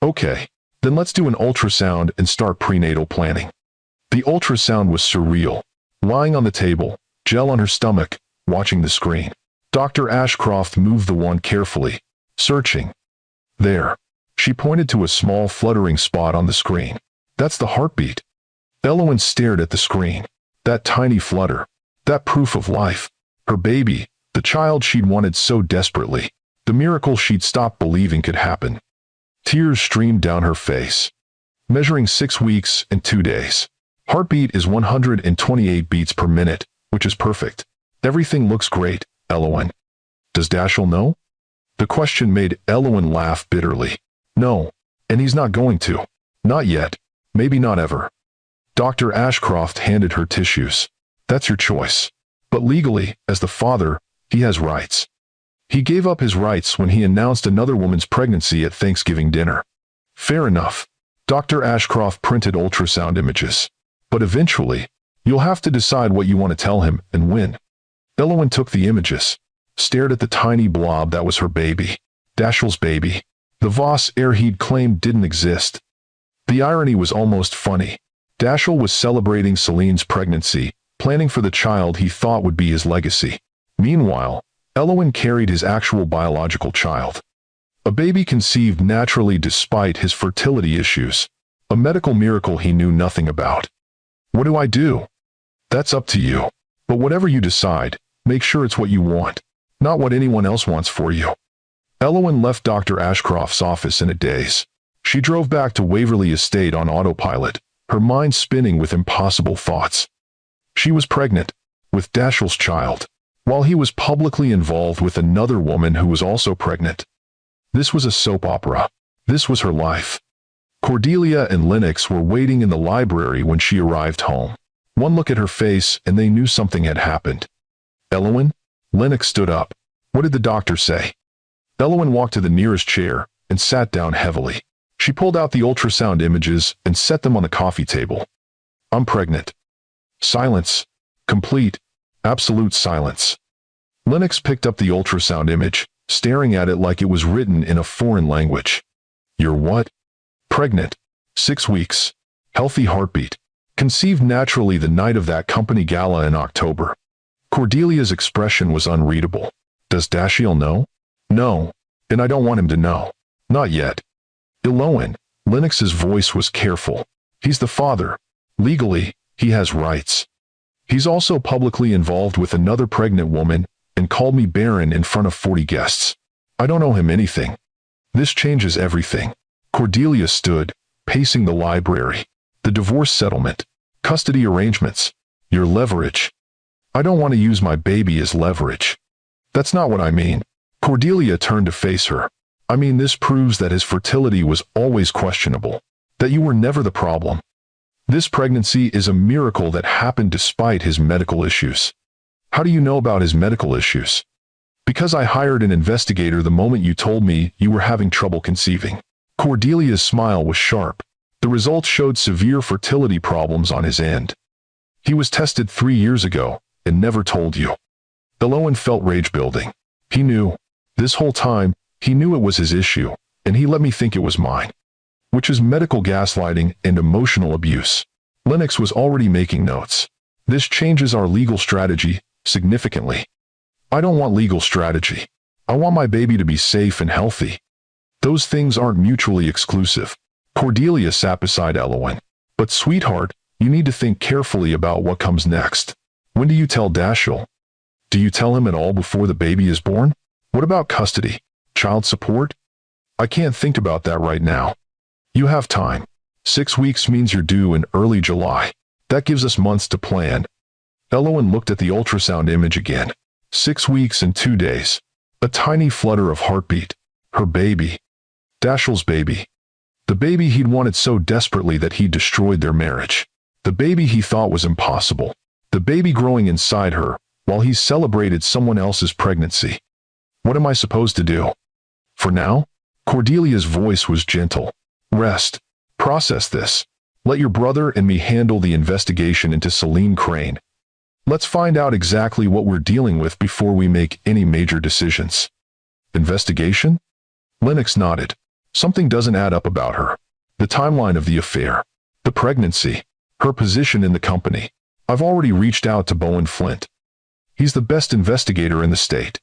Speaker 1: Okay, then let's do an ultrasound and start prenatal planning. The ultrasound was surreal. Lying on the table, gel on her stomach, watching the screen. Dr. Ashcroft moved the wand carefully, searching. There. She pointed to a small fluttering spot on the screen. That's the heartbeat. Elowen stared at the screen. That tiny flutter. That proof of life. Her baby, the child she'd wanted so desperately. The miracle she'd stopped believing could happen. Tears streamed down her face. Measuring 6 weeks and 2 days. Heartbeat is 128 beats per minute, which is perfect. Everything looks great, Elowen. Does Dashiell know? The question made Elowen laugh bitterly. No, and he's not going to. Not yet. Maybe not ever. Dr. Ashcroft handed her tissues. That's your choice. But legally, as the father, he has rights. He gave up his rights when he announced another woman's pregnancy at Thanksgiving dinner. Fair enough. Dr. Ashcroft printed ultrasound images. But eventually, you'll have to decide what you want to tell him and when. Elowen took the images, stared at the tiny blob that was her baby, Dashiell's baby. The Voss heir he'd claimed didn't exist. The irony was almost funny. Dashiell was celebrating Celine's pregnancy, planning for the child he thought would be his legacy. Meanwhile, Elowen carried his actual biological child. A baby conceived naturally despite his fertility issues. A medical miracle he knew nothing about. What do I do? That's up to you. But whatever you decide, make sure it's what you want, not what anyone else wants for you. Elowen left Dr. Ashcroft's office in a daze. She drove back to Waverly Estate on autopilot, her mind spinning with impossible thoughts. She was pregnant, with Dashiell's child, while he was publicly involved with another woman who was also pregnant. This was a soap opera. This was her life. Cordelia and Lennox were waiting in the library when she arrived home. One look at her face and they knew something had happened. Elowen? Lennox stood up. What did the doctor say? Elowen walked to the nearest chair and sat down heavily. She pulled out the ultrasound images and set them on the coffee table. I'm pregnant. Silence. Complete, absolute silence. Lennox picked up the ultrasound image, staring at it like it was written in a foreign language. You're what? Pregnant. 6 weeks. Healthy heartbeat. Conceived naturally the night of that company gala in October. Cordelia's expression was unreadable. Does Dashiell know? No, and I don't want him to know. Not yet. Elowen, Lennox's voice was careful. He's the father. Legally, he has rights. He's also publicly involved with another pregnant woman and called me barren in front of 40 guests. I don't owe him anything. This changes everything. Cordelia stood, pacing the library. The divorce settlement. Custody arrangements. Your leverage. I don't want to use my baby as leverage. That's not what I mean. Cordelia turned to face her. I mean, this proves that his fertility was always questionable. That you were never the problem. This pregnancy is a miracle that happened despite his medical issues. How do you know about his medical issues? Because I hired an investigator the moment you told me you were having trouble conceiving. Cordelia's smile was sharp. The results showed severe fertility problems on his end. He was tested 3 years ago and never told you. Elowen felt rage building. He knew. This whole time, he knew it was his issue, and he let me think it was mine. Which is medical gaslighting and emotional abuse. Lennox was already making notes. This changes our legal strategy significantly. I don't want legal strategy. I want my baby to be safe and healthy. Those things aren't mutually exclusive. Cordelia sat beside Elowen. But sweetheart, you need to think carefully about what comes next. When do you tell Dashiell? Do you tell him at all before the baby is born? What about custody? Child support? I can't think about that right now. You have time. 6 weeks means you're due in early July. That gives us months to plan. Elowen looked at the ultrasound image again. 6 weeks and 2 days. A tiny flutter of heartbeat. Her baby. Dashiell's baby. The baby he'd wanted so desperately that he'd destroyed their marriage. The baby he thought was impossible. The baby growing inside her, while he celebrated someone else's pregnancy. What am I supposed to do? For now? Cordelia's voice was gentle. Rest. Process this. Let your brother and me handle the investigation into Celine Crane. Let's find out exactly what we're dealing with before we make any major decisions. Investigation? Lennox nodded. Something doesn't add up about her. The timeline of the affair. The pregnancy. Her position in the company. I've already reached out to Bowen Flint. He's the best investigator in the state.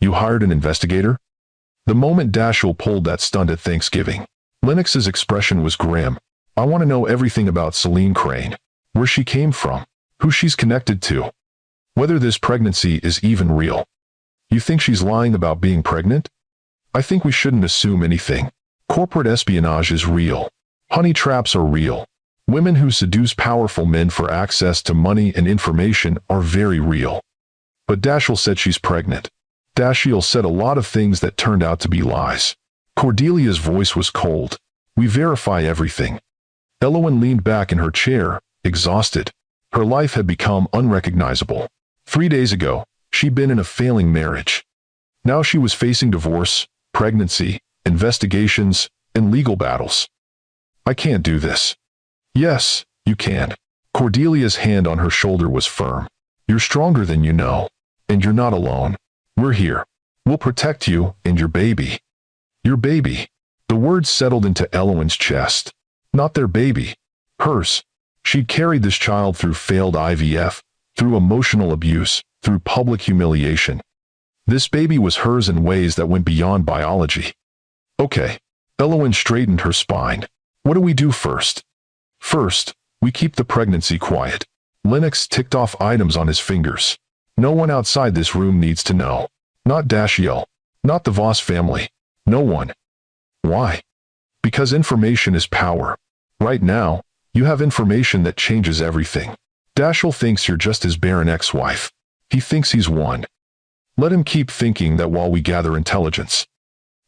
Speaker 1: You hired an investigator? The moment Dashiell pulled that stunt at Thanksgiving, Lennox's expression was grim. I want to know everything about Celine Crane. Where she came from. Who she's connected to. Whether this pregnancy is even real. You think she's lying about being pregnant? I think we shouldn't assume anything. Corporate espionage is real. Honey traps are real. Women who seduce powerful men for access to money and information are very real. But Dashiell said she's pregnant. Dashiell said a lot of things that turned out to be lies. Cordelia's voice was cold. We verify everything. Elowen leaned back in her chair, exhausted. Her life had become unrecognizable. 3 days ago, she'd been in a failing marriage. Now she was facing divorce, pregnancy, investigations, and legal battles. I can't do this. Yes, you can. Cordelia's hand on her shoulder was firm. You're stronger than you know. And you're not alone. We're here. We'll protect you and your baby. Your baby. The words settled into Elowen's chest. Not their baby. Hers. She'd carried this child through failed IVF, through emotional abuse, through public humiliation. This baby was hers in ways that went beyond biology. Okay. Elowen straightened her spine. What do we do first? First, we keep the pregnancy quiet. Lennox ticked off items on his fingers. No one outside this room needs to know. Not Dashiell. Not the Voss family. No one. Why? Because information is power. Right now, you have information that changes everything. Dashiell thinks you're just his barren ex-wife. He thinks he's won. Let him keep thinking that while we gather intelligence.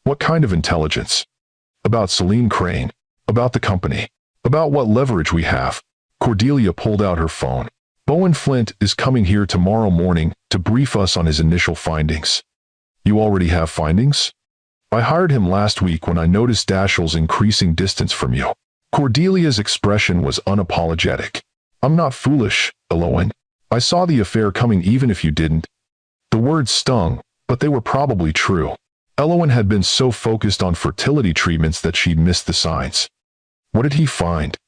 Speaker 1: What kind of intelligence? About Celine Crane. About the company. About what leverage we have. Cordelia pulled out her phone. Bowen Flint is coming here tomorrow morning to brief us on his initial findings. You already have findings? I hired him last week when I noticed Dashiell's increasing distance from you. Cordelia's expression was unapologetic. I'm not foolish, Elowen. I saw the affair coming even if you didn't. The words stung, but they were probably true. Elowen had been so focused on fertility treatments that she'd missed the signs. What did he find?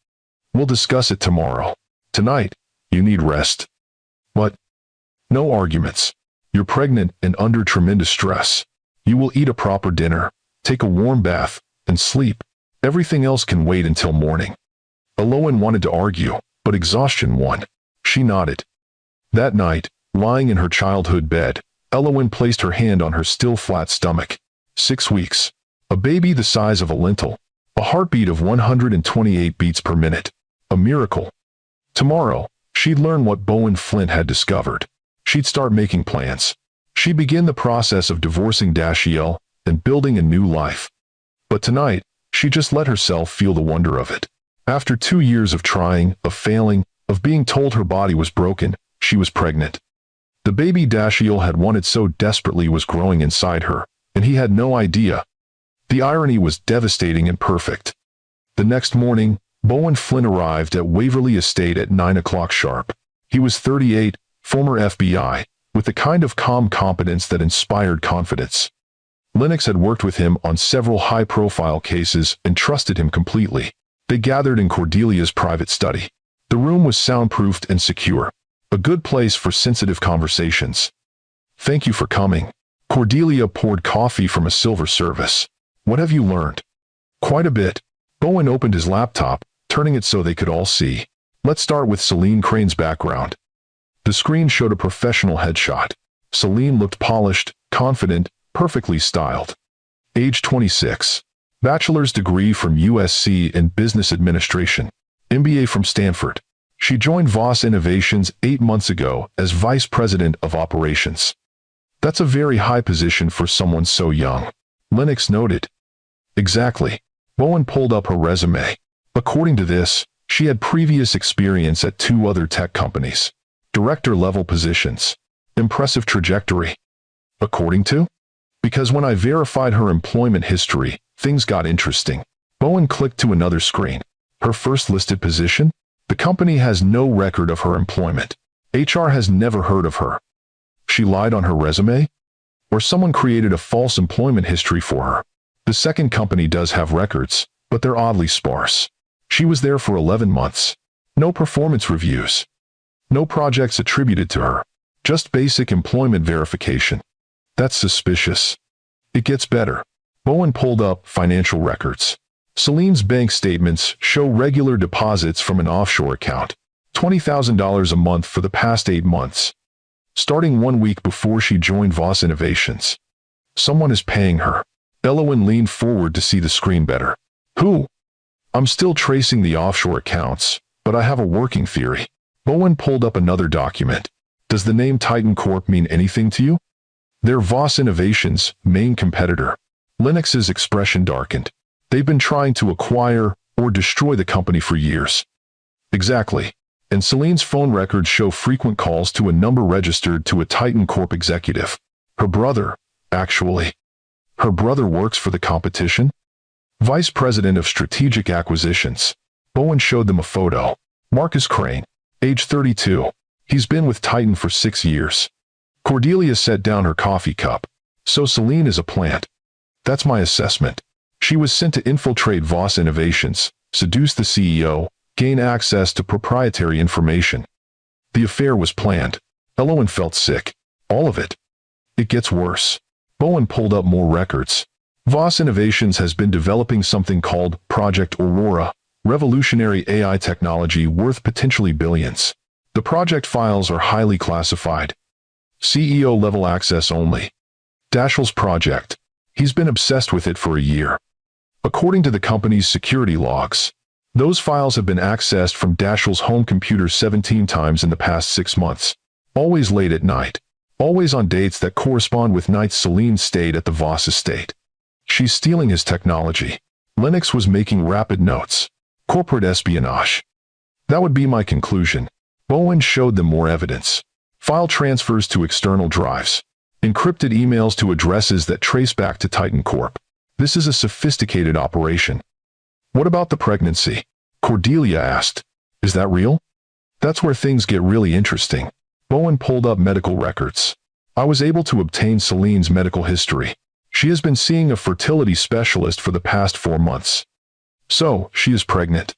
Speaker 1: We'll discuss it tomorrow. Tonight, you need rest. What? No arguments. You're pregnant and under tremendous stress. You will eat a proper dinner, take a warm bath, and sleep. Everything else can wait until morning. Elowen wanted to argue, but exhaustion won. She nodded. That night, lying in her childhood bed, Elowen placed her hand on her still flat stomach. 6 weeks. A baby the size of a lintel. A heartbeat of 128 beats per minute. A miracle. Tomorrow, she'd learn what Bowen Flint had discovered. She'd start making plans. She'd begin the process of divorcing Dashiell and building a new life. But tonight, she just let herself feel the wonder of it. After 2 years of trying, of failing, of being told her body was broken, she was pregnant. The baby Dashiell had wanted so desperately was growing inside her, and he had no idea. The irony was devastating and perfect. The next morning, Bowen Flint arrived at Waverly Estate at 9 o'clock sharp. He was 38, former FBI, with the kind of calm competence that inspired confidence. Lennox had worked with him on several high-profile cases and trusted him completely. They gathered in Cordelia's private study. The room was soundproofed and secure, a good place for sensitive conversations. "Thank you for coming." Cordelia poured coffee from a silver service. "What have you learned?" "Quite a bit." Bowen opened his laptop, turning it so they could all see. "Let's start with Celine Crane's background." The screen showed a professional headshot. Celine looked polished, confident, perfectly styled. Age 26. Bachelor's degree from USC in Business Administration. MBA from Stanford. She joined Voss Innovations 8 months ago as Vice President of Operations. "That's a very high position for someone so young," Lennox noted. "Exactly." Bowen pulled up her resume. According to this, she had previous experience at 2 other tech companies. Director-level positions. Impressive trajectory. According to? Because when I verified her employment history, things got interesting. Bowen clicked to another screen. Her first listed position? The company has no record of her employment. HR has never heard of her. She lied on her resume? Or someone created a false employment history for her? The second company does have records, but they're oddly sparse. She was there for 11 months. No performance reviews. No projects attributed to her. Just basic employment verification. That's suspicious. It gets better. Bowen pulled up financial records. Celine's bank statements show regular deposits from an offshore account. $20,000 a month for the past 8 months. Starting 1 week before she joined Voss Innovations. Someone is paying her. Elowen leaned forward to see the screen better. "Who?" "I'm still tracing the offshore accounts, but I have a working theory." Bowen pulled up another document. "Does the name Titan Corp mean anything to you?" "They're Voss Innovations' main competitor." Lennox's expression darkened. "They've been trying to acquire or destroy the company for years." "Exactly. And Celine's phone records show frequent calls to a number registered to a Titan Corp executive. Her brother, actually. Her brother works for the competition? Vice President of Strategic Acquisitions." Bowen showed them a photo. "Marcus Crane, age 32. He's been with Titan for 6 years. Cordelia set down her coffee cup. "So Celine is a plant." "That's my assessment. She was sent to infiltrate Voss Innovations, seduce the CEO, gain access to proprietary information. The affair was planned." Elowen felt sick. "All of it." "It gets worse." Bowen pulled up more records. Voss Innovations has been developing something called Project Aurora, revolutionary AI technology worth potentially billions. The project files are highly classified. CEO-level access only. Dashiell's project. He's been obsessed with it for a year. According to the company's security logs, those files have been accessed from Dashiell's home computer 17 times in the past 6 months. Always late at night. Always on dates that correspond with nights Celine stayed at the Voss estate. She's stealing his technology. Lennox was making rapid notes. Corporate espionage. That would be my conclusion. Bowen showed them more evidence. File transfers to external drives. Encrypted emails to addresses that trace back to Titan Corp. This is a sophisticated operation. "What about the pregnancy?" Cordelia asked. "Is that real?" "That's where things get really interesting." Bowen pulled up medical records. "I was able to obtain Celine's medical history. She has been seeing a fertility specialist for the past 4 months. So, she is pregnant."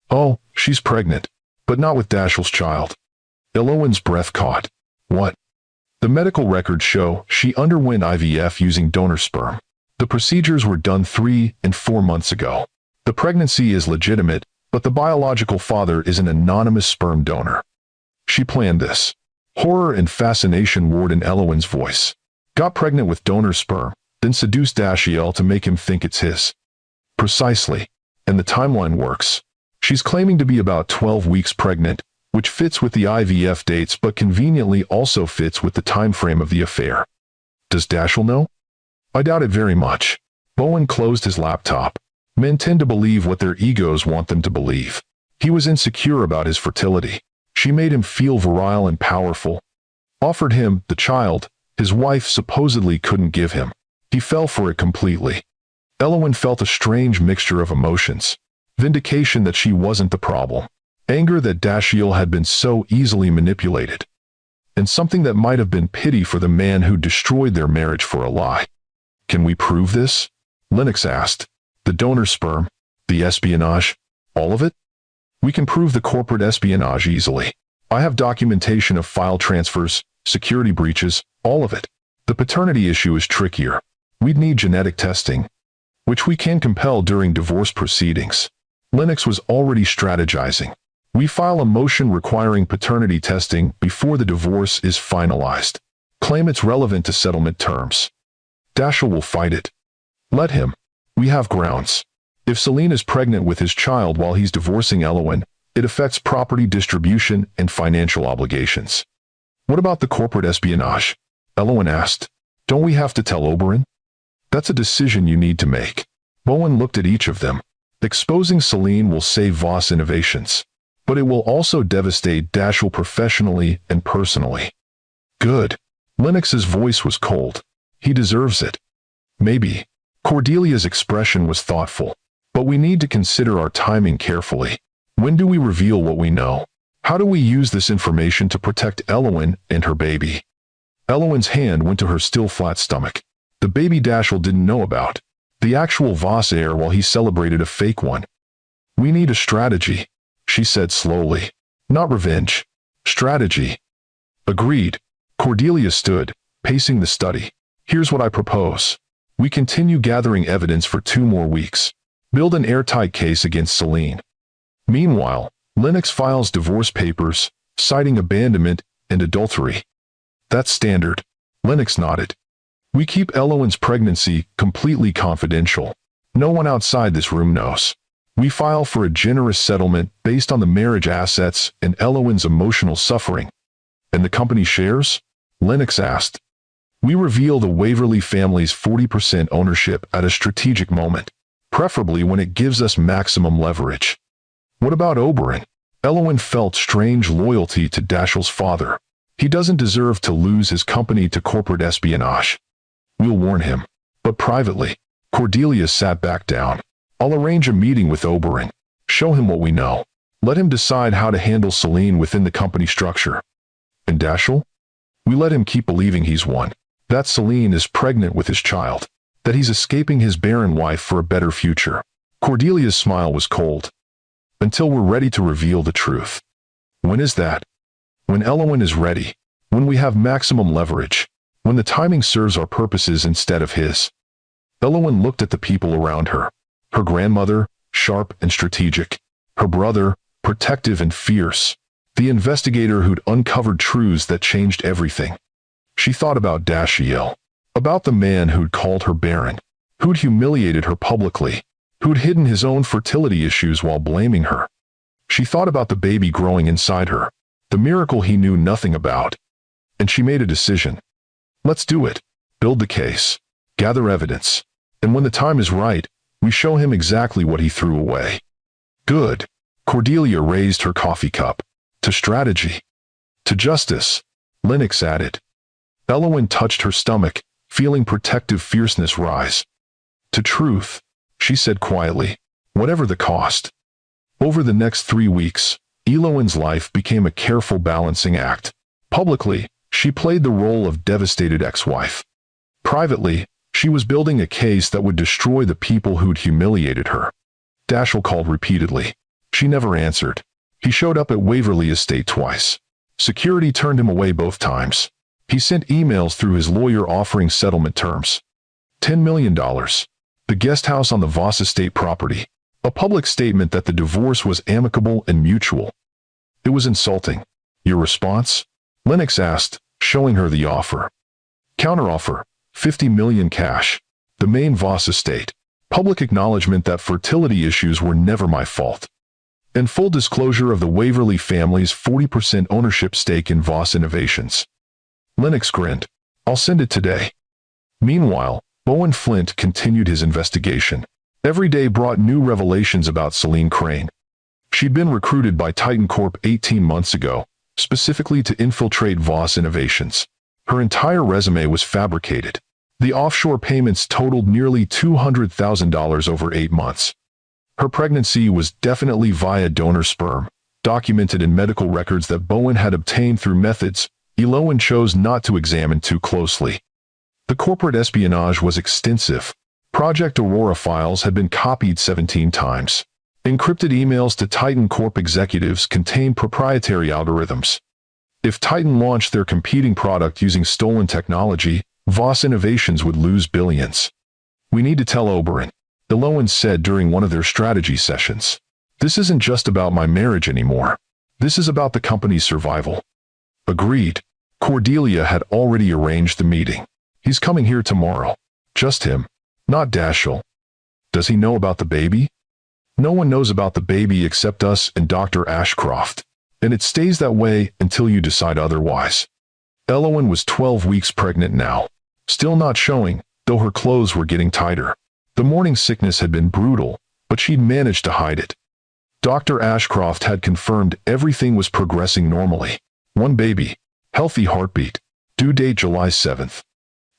Speaker 1: "Oh, she's pregnant. But not with Dashiell's child." Elowen's breath caught. "What?" "The medical records show she underwent IVF using donor sperm. The procedures were done 3 and 4 months ago. The pregnancy is legitimate, but the biological father is an anonymous sperm donor. She planned this." Horror and fascination roared in Elowen's voice. Got pregnant with donor sperm, then seduced Dashiell to make him think it's his. Precisely. And the timeline works. She's claiming to be about 12 weeks pregnant, which fits with the IVF dates but conveniently also fits with the time frame of the affair. Does Dashiell know? I doubt it very much. Bowen closed his laptop. Men tend to believe what their egos want them to believe. He was insecure about his fertility. She made him feel virile and powerful. Offered him the child his wife supposedly couldn't give him. He fell for it completely. Elowen felt a strange mixture of emotions. Vindication that she wasn't the problem. Anger that Dashiell had been so easily manipulated. And something that might have been pity for the man who destroyed their marriage for a lie. Can we prove this? Lennox asked. The donor sperm, the espionage, all of it? We can prove the corporate espionage easily. I have documentation of file transfers, security breaches, all of it. The paternity issue is trickier. We'd need genetic testing, which we can compel during divorce proceedings. Lennox was already strategizing. We file a motion requiring paternity testing before the divorce is finalized. Claim it's relevant to settlement terms. Dashiell will fight it. Let him. We have grounds. If Selene is pregnant with his child while he's divorcing Elowen, it affects property distribution and financial obligations. What about the corporate espionage? Elowen asked. Don't we have to tell Oberon? That's a decision you need to make. Bowen looked at each of them. Exposing Selene will save Voss Innovations, but it will also devastate Dashiell professionally and personally. Good. Lennox's voice was cold. He deserves it. Maybe. Cordelia's expression was thoughtful. But we need to consider our timing carefully. When do we reveal what we know? How do we use this information to protect Elowen and her baby? Elowen's hand went to her still flat stomach. The baby Dashiell didn't know about. The actual Voss heir while he celebrated a fake one. We need a strategy, she said slowly. Not revenge. Strategy. Agreed. Cordelia stood, pacing the study. Here's what I propose. We continue gathering evidence for 2 more weeks. Build an airtight case against Selene. Meanwhile, Lennox files divorce papers, citing abandonment and adultery. That's standard. Lennox nodded. We keep Elowen's pregnancy completely confidential. No one outside this room knows. We file for a generous settlement based on the marriage assets and Elowen's emotional suffering. And the company shares? Lennox asked. We reveal the Waverly family's 40% ownership at a strategic moment, preferably when it gives us maximum leverage. What about Oberon? Elowen felt strange loyalty to Dashiell's father. He doesn't deserve to lose his company to corporate espionage. We'll warn him, but privately. Cordelia sat back down. I'll arrange a meeting with Oberon. Show him what we know. Let him decide how to handle Selene within the company structure. And Dashiell? We let him keep believing he's won. That Selene is pregnant with his child. That he's escaping his barren wife for a better future. Cordelia's smile was cold. Until we're ready to reveal the truth. When is that? When Elowen is ready. When we have maximum leverage. When the timing serves our purposes instead of his. Elowen looked at the people around her. Her grandmother, sharp and strategic. Her brother, protective and fierce. The investigator who'd uncovered truths that changed everything. She thought about Dashiell. About the man who'd called her barren. Who'd humiliated her publicly. Who'd hidden his own fertility issues while blaming her. She thought about the baby growing inside her. The miracle he knew nothing about. And she made a decision. Let's do it. Build the case. Gather evidence. And when the time is right, we show him exactly what he threw away. Good. Cordelia raised her coffee cup. To strategy. To justice. Lennox added. Elowen touched her stomach, feeling protective fierceness rise. To truth, she said quietly, whatever the cost. Over the next 3 weeks, Elowen's life became a careful balancing act. Publicly, she played the role of devastated ex-wife. Privately, she was building a case that would destroy the people who'd humiliated her. Dashiell called repeatedly. She never answered. He showed up at Waverly Estate twice. Security turned him away both times. He sent emails through his lawyer offering settlement terms. $10 million. The guest house on the Voss estate property. A public statement that the divorce was amicable and mutual. It was insulting. Your response? Lennox asked, showing her the offer. Counteroffer, 50 million cash. The main Voss estate. Public acknowledgement that fertility issues were never my fault. And full disclosure of the Waverly family's 40% ownership stake in Voss Innovations. Lennox grinned. I'll send it today. Meanwhile, Bowen Flint continued his investigation. Every day brought new revelations about Celine Crane. She'd been recruited by Titan Corp 18 months ago, specifically to infiltrate Voss Innovations. Her entire resume was fabricated. The offshore payments totaled nearly $200,000 over 8 months. Her pregnancy was definitely via donor sperm, documented in medical records that Bowen had obtained through methods Elowen chose not to examine too closely. The corporate espionage was extensive. Project Aurora files had been copied 17 times. Encrypted emails to Titan Corp executives contained proprietary algorithms. If Titan launched their competing product using stolen technology, Voss Innovations would lose billions. We need to tell Oberon, Elowen said during one of their strategy sessions. This isn't just about my marriage anymore. This is about the company's survival. Agreed. Cordelia had already arranged the meeting. He's coming here tomorrow. Just him. Not Dashiell. Does he know about the baby? No one knows about the baby except us and Dr. Ashcroft. And it stays that way until you decide otherwise. Elowen was 12 weeks pregnant now. Still not showing, though her clothes were getting tighter. The morning sickness had been brutal, but she'd managed to hide it. Dr. Ashcroft had confirmed everything was progressing normally. One baby. Healthy heartbeat. Due date July 7th.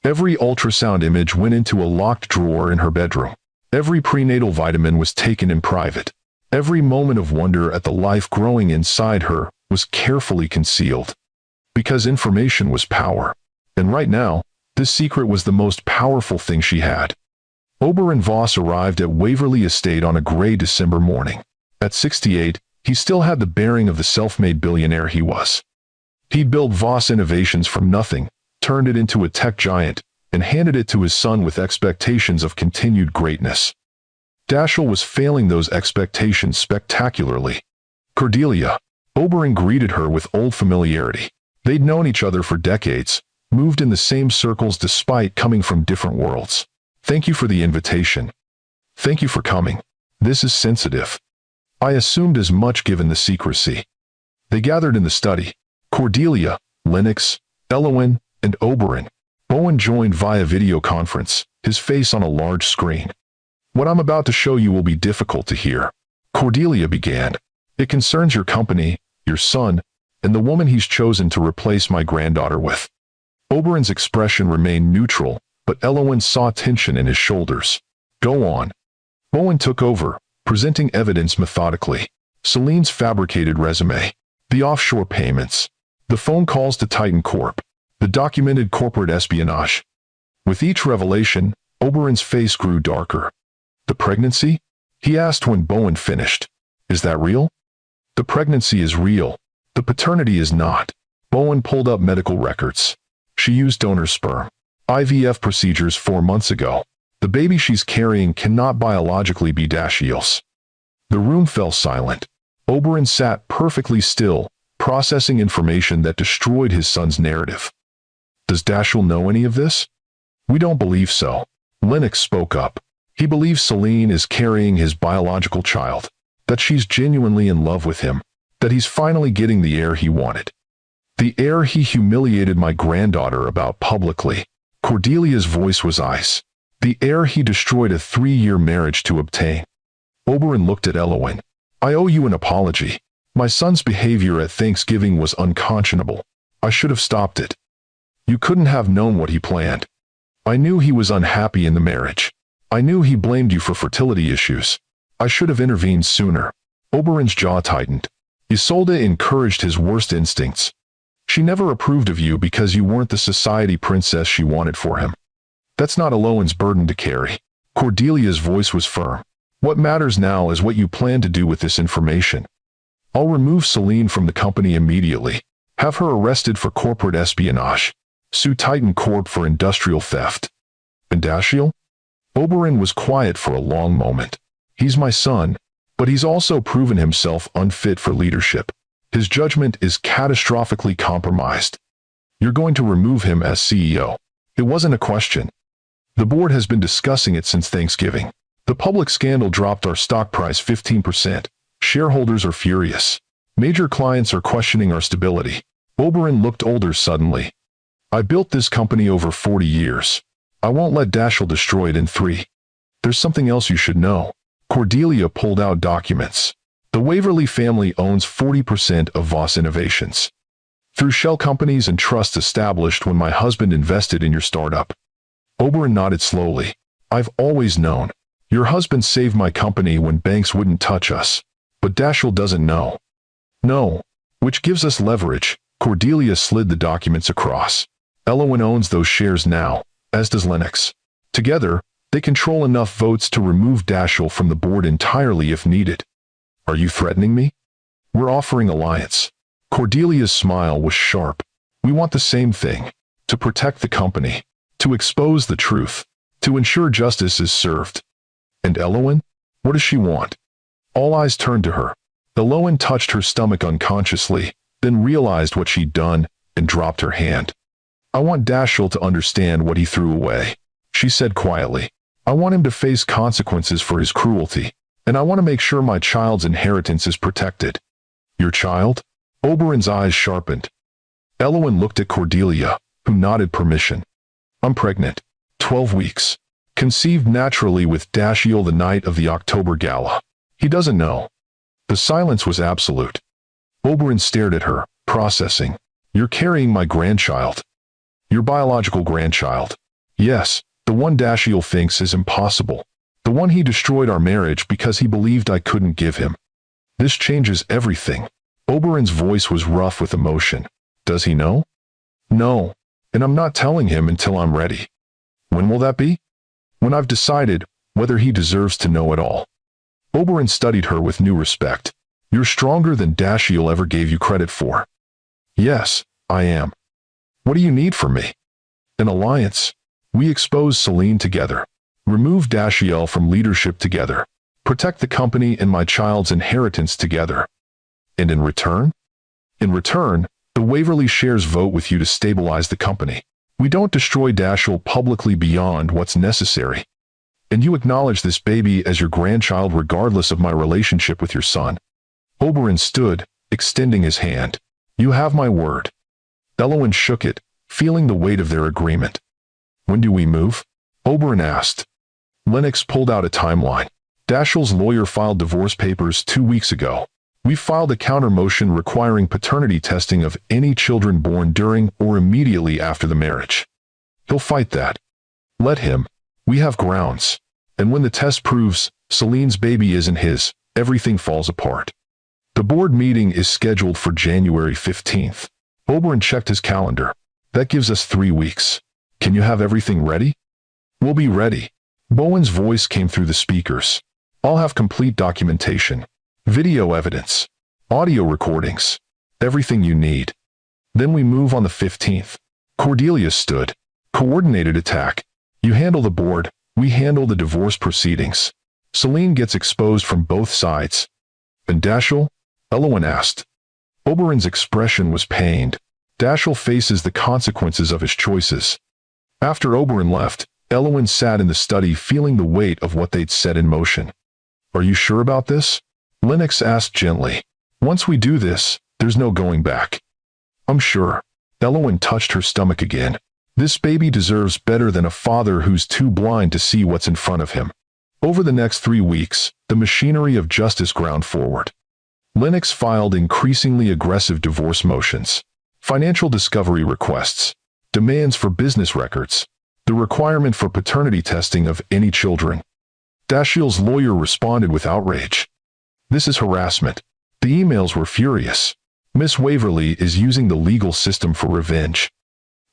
Speaker 1: Every ultrasound image went into a locked drawer in her bedroom. Every prenatal vitamin was taken in private. Every moment of wonder at the life growing inside her was carefully concealed. Because information was power. And right now, this secret was the most powerful thing she had. Oberon Voss arrived at Waverly Estate on a gray December morning. At 68, he still had the bearing of the self-made billionaire he was. He'd built Voss Innovations from nothing, turned it into a tech giant, and handed it to his son with expectations of continued greatness. Dashiell was failing those expectations spectacularly. Cordelia. Oberon greeted her with old familiarity. They'd known each other for decades, moved in the same circles despite coming from different worlds. Thank you for the invitation. Thank you for coming. This is sensitive. I assumed as much given the secrecy. They gathered in the study. Cordelia, Lennox, Elowen, and Oberon. Bowen joined via video conference, his face on a large screen. What I'm about to show you will be difficult to hear. Cordelia began. It concerns your company, your son, and the woman he's chosen to replace my granddaughter with. Oberon's expression remained neutral, but Elowen saw tension in his shoulders. Go on. Bowen took over, presenting evidence methodically. Celine's fabricated resume. The offshore payments. The phone calls to Titan Corp. The documented corporate espionage. With each revelation, Oberon's face grew darker. The pregnancy? He asked when Bowen finished. Is that real? The pregnancy is real. The paternity is not. Bowen pulled up medical records. She used donor sperm. IVF procedures 4 months ago. The baby she's carrying cannot biologically be Dashiell's. The room fell silent. Oberon sat perfectly still, processing information that destroyed his son's narrative. Does Dashiell know any of this? We don't believe so. Lennox spoke up. He believes Celine is carrying his biological child, that she's genuinely in love with him, that he's finally getting the heir he wanted. The heir he humiliated my granddaughter about publicly. Cordelia's voice was ice. The heir he destroyed a 3-year marriage to obtain. Oberon looked at Elowen. I owe you an apology. My son's behavior at Thanksgiving was unconscionable. I should have stopped it. You couldn't have known what he planned. I knew he was unhappy in the marriage. I knew he blamed you for fertility issues. I should have intervened sooner. Oberon's jaw tightened. Isolde encouraged his worst instincts. She never approved of you because you weren't the society princess she wanted for him. That's not Elowen's burden to carry. Cordelia's voice was firm. What matters now is what you plan to do with this information. I'll remove Celine from the company immediately. Have her arrested for corporate espionage. Sue Titan Corp for industrial theft. And Dashiell? Oberon was quiet for a long moment. He's my son, but he's also proven himself unfit for leadership. His judgment is catastrophically compromised. You're going to remove him as CEO. It wasn't a question. The board has been discussing it since Thanksgiving. The public scandal dropped our stock price 15%. Shareholders are furious. Major clients are questioning our stability. Oberon looked older suddenly. I built this company over 40 years. I won't let Dashiell destroy it in 3. There's something else you should know. Cordelia pulled out documents. The Waverly family owns 40% of Voss Innovations. Through shell companies and trusts established when my husband invested in your startup. Oberon nodded slowly. I've always known. Your husband saved my company when banks wouldn't touch us. But Dashiell doesn't know. No. Which gives us leverage. Cordelia slid the documents across. Elowen owns those shares now, as does Lennox. Together, they control enough votes to remove Dashiell from the board entirely if needed. Are you threatening me? We're offering alliance. Cordelia's smile was sharp. We want the same thing. To protect the company. To expose the truth. To ensure justice is served. And Elowen? What does she want? All eyes turned to her. Elowen touched her stomach unconsciously, then realized what she'd done, and dropped her hand. I want Dashiell to understand what he threw away, she said quietly. I want him to face consequences for his cruelty, and I want to make sure my child's inheritance is protected. Your child? Oberon's eyes sharpened. Elowen looked at Cordelia, who nodded permission. I'm pregnant. 12 weeks. Conceived naturally with Dashiell the night of the October gala. He doesn't know. The silence was absolute. Oberon stared at her, processing. You're carrying my grandchild. Your biological grandchild. Yes, the one Dashiell thinks is impossible. The one he destroyed our marriage because he believed I couldn't give him. This changes everything. Oberon's voice was rough with emotion. Does he know? No, and I'm not telling him until I'm ready. When will that be? When I've decided whether he deserves to know it all. Oberon studied her with new respect. You're stronger than Dashiell ever gave you credit for. Yes, I am. What do you need from me? An alliance. We expose Selene together. Remove Dashiell from leadership together. Protect the company and my child's inheritance together. And in return? In return, the Waverly shares vote with you to stabilize the company. We don't destroy Dashiell publicly beyond what's necessary. And you acknowledge this baby as your grandchild regardless of my relationship with your son. Oberon stood, extending his hand. You have my word. Elowen shook it, feeling the weight of their agreement. When do we move? Oberon asked. Lennox pulled out a timeline. Dashiell's lawyer filed divorce papers 2 weeks ago. We filed a counter-motion requiring paternity testing of any children born during or immediately after the marriage. He'll fight that. Let him. We have grounds. And when the test proves Selene's baby isn't his, everything falls apart. The board meeting is scheduled for January 15th. Oberon checked his calendar. That gives us 3 weeks. Can you have everything ready? We'll be ready. Bowen's voice came through the speakers. I'll have complete documentation. Video evidence. Audio recordings. Everything you need. Then we move on the 15th. Cordelia stood. Coordinated attack. You handle the board, we handle the divorce proceedings. Selene gets exposed from both sides. And Dashiell? Elowen asked. Oberon's expression was pained. Dashiell faces the consequences of his choices. After Oberon left, Elowen sat in the study feeling the weight of what they'd set in motion. Are you sure about this? Lennox asked gently. Once we do this, there's no going back. I'm sure. Elowen touched her stomach again. This baby deserves better than a father who's too blind to see what's in front of him. Over the next 3 weeks, the machinery of justice ground forward. Lennox filed increasingly aggressive divorce motions, financial discovery requests, demands for business records, the requirement for paternity testing of any children. Dashiell's lawyer responded with outrage. This is harassment. The emails were furious. Miss Waverly is using the legal system for revenge.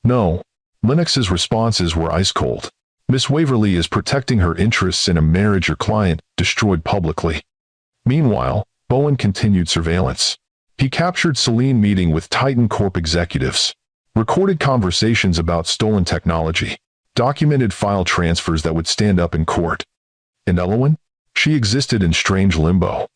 Speaker 1: No. Lennox's responses were ice cold. Miss Waverly is protecting her interests in a marriage her client destroyed publicly. Meanwhile, Bowen continued surveillance. He captured Selene meeting with Titan Corp executives, recorded conversations about stolen technology, documented file transfers that would stand up in court. And Elowen? She existed in strange limbo.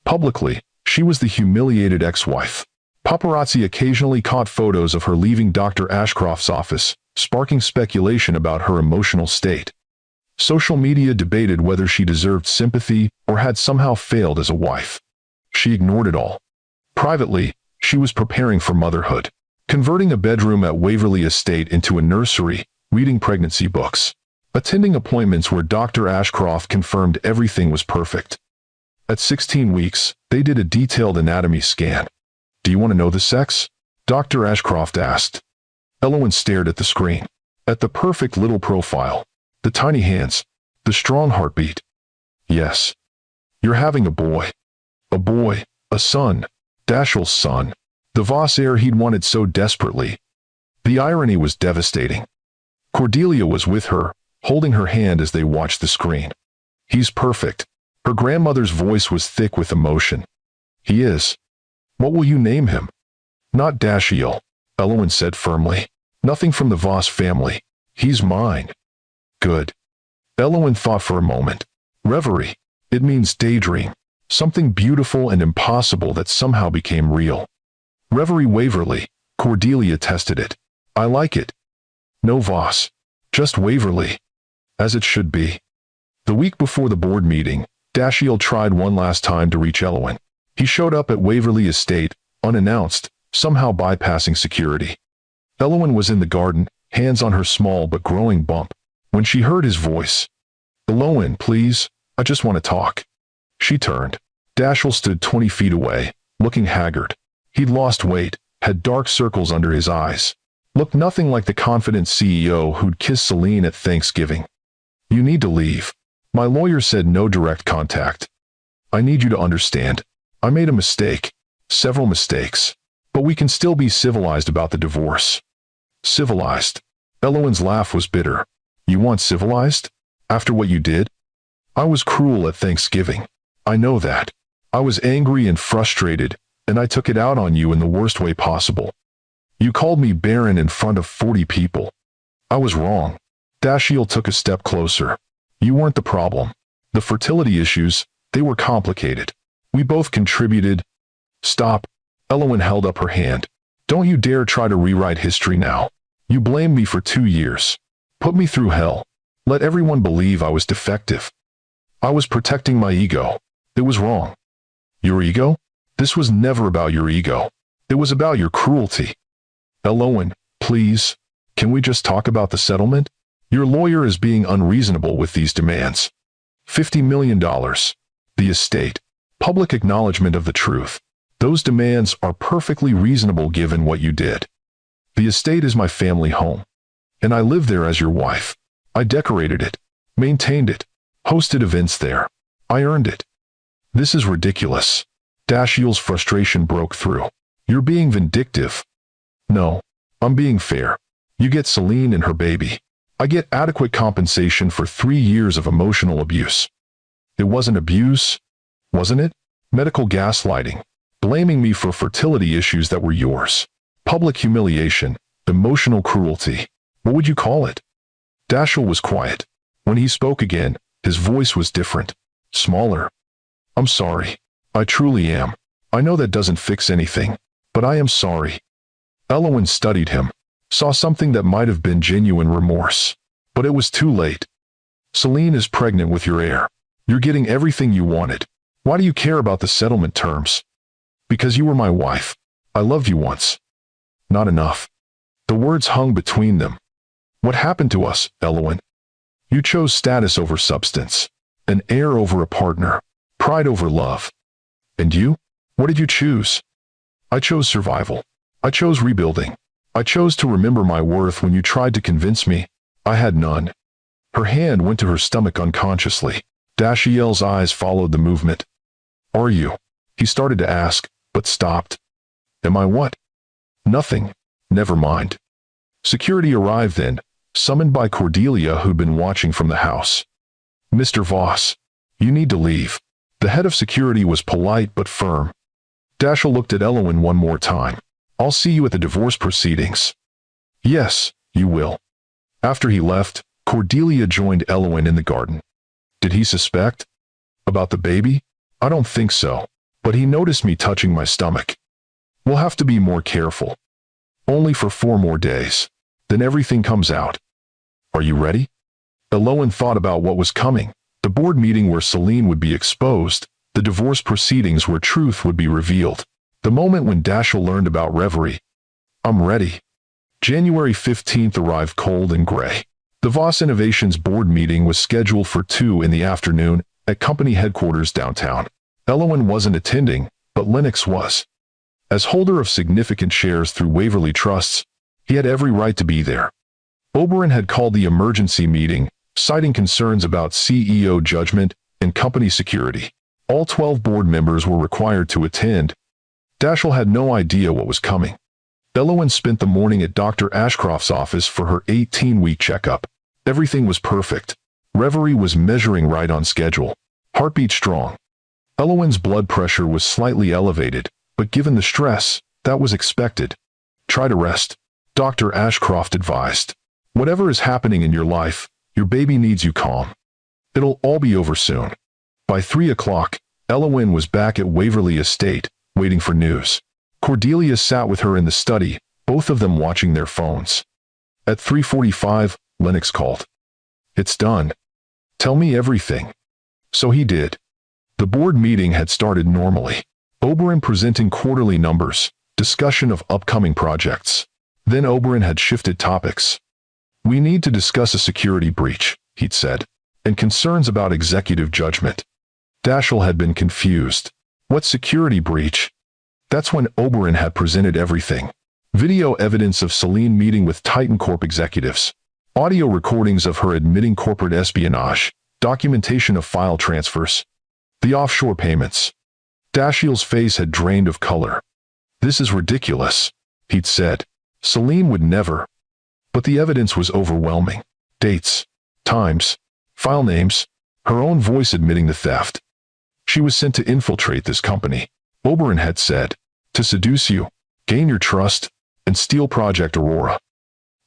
Speaker 1: Publicly, she was the humiliated ex-wife. Paparazzi occasionally caught photos of her leaving Dr. Ashcroft's office, sparking speculation about her emotional state. Social media debated whether she deserved sympathy or had somehow failed as a wife. She ignored it all. Privately, she was preparing for motherhood, converting a bedroom at Waverly Estate into a nursery, reading pregnancy books, attending appointments where Dr. Ashcroft confirmed everything was perfect. At 16 weeks, they did a detailed anatomy scan. "Do you want to know the sex?" Dr. Ashcroft asked. Elowen stared at the screen, at the perfect little profile, the tiny hands, the strong heartbeat. "Yes. You're having a boy. A boy, a son, Dashiell's son, the Voss heir he'd wanted so desperately." The irony was devastating. Cordelia was with her, holding her hand as they watched the screen. "He's perfect." Her grandmother's voice was thick with emotion. "He is. What will you name him?" "Not Dashiell," Elowen said firmly. "Nothing from the Voss family. He's mine." "Good." Elowen thought for a moment. Reverie. It means daydream. Something beautiful and impossible that somehow became real. Reverie Waverly. Cordelia tested it. "I like it. No Voss. Just Waverly. As it should be." The week before the board meeting, Dashiell tried one last time to reach Elowen. He showed up at Waverly Estate, unannounced, somehow bypassing security. Elowen was in the garden, hands on her small but growing bump, when she heard his voice. "Elowen, please, I just want to talk." She turned. Dashiell stood 20 feet away, looking haggard. He'd lost weight, had dark circles under his eyes, looked nothing like the confident CEO who'd kissed Celine at Thanksgiving. "You need to leave. My lawyer said no direct contact. I need you to understand. I made a mistake. Several mistakes. But we can still be civilized about the divorce." "Civilized?" Elowen's laugh was bitter. "You want civilized? After what you did?" "I was cruel at Thanksgiving. I know that. I was angry and frustrated, and I took it out on you in the worst way possible. You called me barren in front of 40 people. I was wrong." Dashiell took a step closer. "You weren't the problem. The fertility issues, they were complicated. We both contributed." "Stop." Elowen held up her hand. "Don't you dare try to rewrite history now. You blamed me for 2 years. Put me through hell. Let everyone believe I was defective. I was protecting my ego. It was wrong." "Your ego? This was never about your ego. It was about your cruelty." "Elowen, please, can we just talk about the settlement? Your lawyer is being unreasonable with these demands. $50 million. The estate. Public acknowledgement of the truth. Those demands are perfectly reasonable given what you did. The estate is my family home. And I live there as your wife. I decorated it, maintained it, hosted events there. I earned it. This is ridiculous." Dashiell's frustration broke through. "You're being vindictive." "No, I'm being fair. You get Celine and her baby. I get adequate compensation for 3 years of emotional abuse." "It wasn't abuse, wasn't it? Medical gaslighting, blaming me for fertility issues that were yours. Public humiliation, emotional cruelty. What would you call it?" Dashiell was quiet. When he spoke again, his voice was different, smaller. "I'm sorry. I truly am. I know that doesn't fix anything, but I am sorry." Elowen studied him, saw something that might have been genuine remorse. But it was too late. "Celine is pregnant with your heir. You're getting everything you wanted. Why do you care about the settlement terms?" "Because you were my wife. I loved you once." "Not enough." The words hung between them. "What happened to us, Elowen? You chose status over substance, an heir over a partner, pride over love. And you? What did you choose?" "I chose survival. I chose rebuilding. I chose to remember my worth when you tried to convince me. I had none." Her hand went to her stomach unconsciously. Dashiell's eyes followed the movement. "Are you?" He started to ask, but stopped. "Am I what?" "Nothing. Never mind." Security arrived then, summoned by Cordelia who'd been watching from the house. "Mr. Voss, you need to leave." The head of security was polite but firm. Dashiell looked at Elowen one more time. "I'll see you at the divorce proceedings." "Yes, you will." After he left, Cordelia joined Elowen in the garden. "Did he suspect? About the baby?" "I don't think so, but he noticed me touching my stomach." We'll have to be more careful. Only for 4 more days. Then everything comes out. Are you ready? Elowen thought about what was coming. The board meeting where Celine would be exposed, the divorce proceedings where truth would be revealed, the moment when Dashiell learned about Reverie. I'm ready. January 15th arrived cold and gray. The Voss Innovations board meeting was scheduled for 2 in the afternoon at company headquarters downtown. Elowen wasn't attending, but Lennox was. As holder of significant shares through Waverly Trusts, he had every right to be there. Oberon had called the emergency meeting, citing concerns about CEO judgment and company security. All 12 board members were required to attend. Dashiell had no idea what was coming. Elowen spent the morning at Dr. Ashcroft's office for her 18-week checkup. Everything was perfect. Reverie was measuring right on schedule. Heartbeat strong. Elowen's blood pressure was slightly elevated, but given the stress, that was expected. Try to rest, Dr. Ashcroft advised. Whatever is happening in your life, your baby needs you calm. It'll all be over soon. By 3 o'clock, Elowen was back at Waverly Estate, waiting for news. Cordelia sat with her in the study, both of them watching their phones. At 3:45, Lennox called. It's done. Tell me everything. So he did. The board meeting had started normally. Oberon presenting quarterly numbers, discussion of upcoming projects. Then Oberon had shifted topics. We need to discuss a security breach, he'd said, and concerns about executive judgment. Dashiell had been confused. What security breach? That's when Oberon had presented everything. Video evidence of Celine meeting with Titan Corp executives. Audio recordings of her admitting corporate espionage. Documentation of file transfers. The offshore payments. Dashiell's face had drained of color. This is ridiculous, he'd said. Celine would never. But the evidence was overwhelming. Dates, times, file names, her own voice admitting the theft. She was sent to infiltrate this company, Oberon had said, to seduce you, gain your trust, and steal Project Aurora.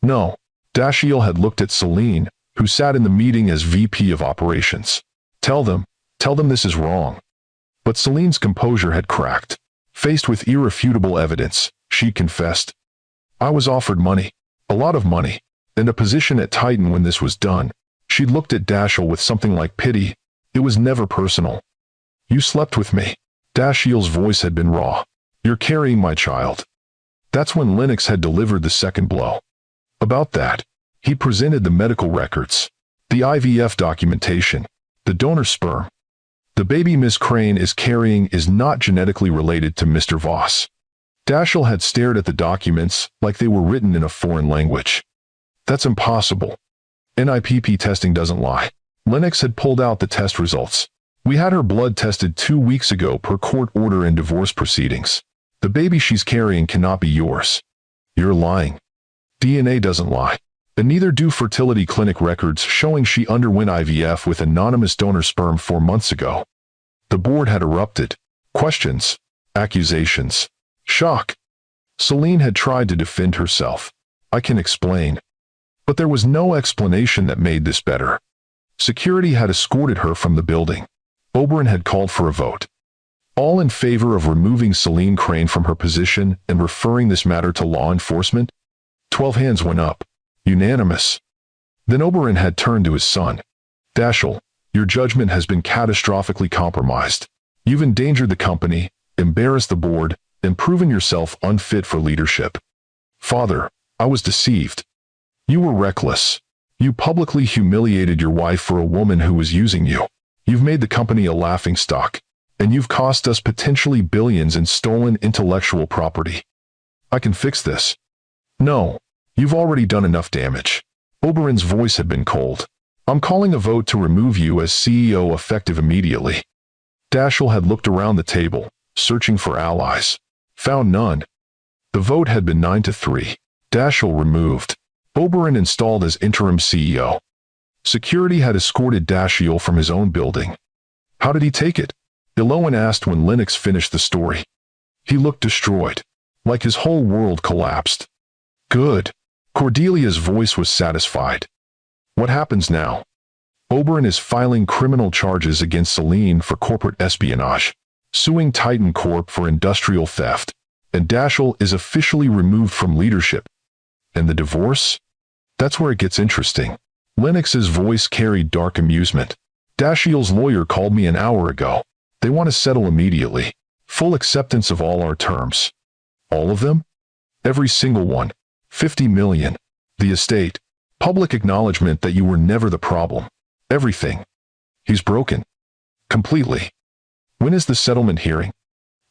Speaker 1: No, Dashiell had looked at Celine, who sat in the meeting as VP of Operations. Tell them this is wrong. But Celine's composure had cracked. Faced with irrefutable evidence, she confessed. I was offered money, a lot of money, and a position at Titan when this was done. She looked at Dashiell with something like pity. It was never personal. You slept with me. Dashiell's voice had been raw. You're carrying my child. That's when Lennox had delivered the second blow. About that, he presented the medical records, the IVF documentation, the donor sperm. The baby Miss Crane is carrying is not genetically related to Mr. Voss. Dashiell had stared at the documents like they were written in a foreign language. That's impossible. NIPP testing doesn't lie. Lennox had pulled out the test results. We had her blood tested 2 weeks ago per court order in divorce proceedings. The baby she's carrying cannot be yours. You're lying. DNA doesn't lie. And neither do fertility clinic records showing she underwent IVF with anonymous donor sperm 4 months ago. The board had erupted. Questions. Accusations. Shock. Celine had tried to defend herself. I can explain. But there was no explanation that made this better. Security had escorted her from the building. Oberon had called for a vote. All in favor of removing Celine Crane from her position and referring this matter to law enforcement? 12 hands went up. Unanimous. Then Oberon had turned to his son. Dashiell, your judgment has been catastrophically compromised. You've endangered the company, embarrassed the board, and proven yourself unfit for leadership. Father, I was deceived. You were reckless. You publicly humiliated your wife for a woman who was using you. You've made the company a laughingstock, and you've cost us potentially billions in stolen intellectual property. I can fix this. No, you've already done enough damage. Oberon's voice had been cold. I'm calling a vote to remove you as CEO effective immediately. Dashiell had looked around the table, searching for allies. Found none. The vote had been 9-3. Dashiell removed. Oberon installed as interim CEO. Security had escorted Dashiell from his own building. How did he take it? Elowen asked when Lennox finished the story. He looked destroyed, like his whole world collapsed. Good. Cordelia's voice was satisfied. What happens now? Oberon is filing criminal charges against Celine for corporate espionage, suing Titan Corp for industrial theft, and Dashiell is officially removed from leadership. And the divorce? That's where it gets interesting. Lennox's voice carried dark amusement. Dashiell's lawyer called me an hour ago. They want to settle immediately. Full acceptance of all our terms. All of them? Every single one. 50 million. The estate. Public acknowledgement that you were never the problem. Everything. He's broken. Completely. When is the settlement hearing?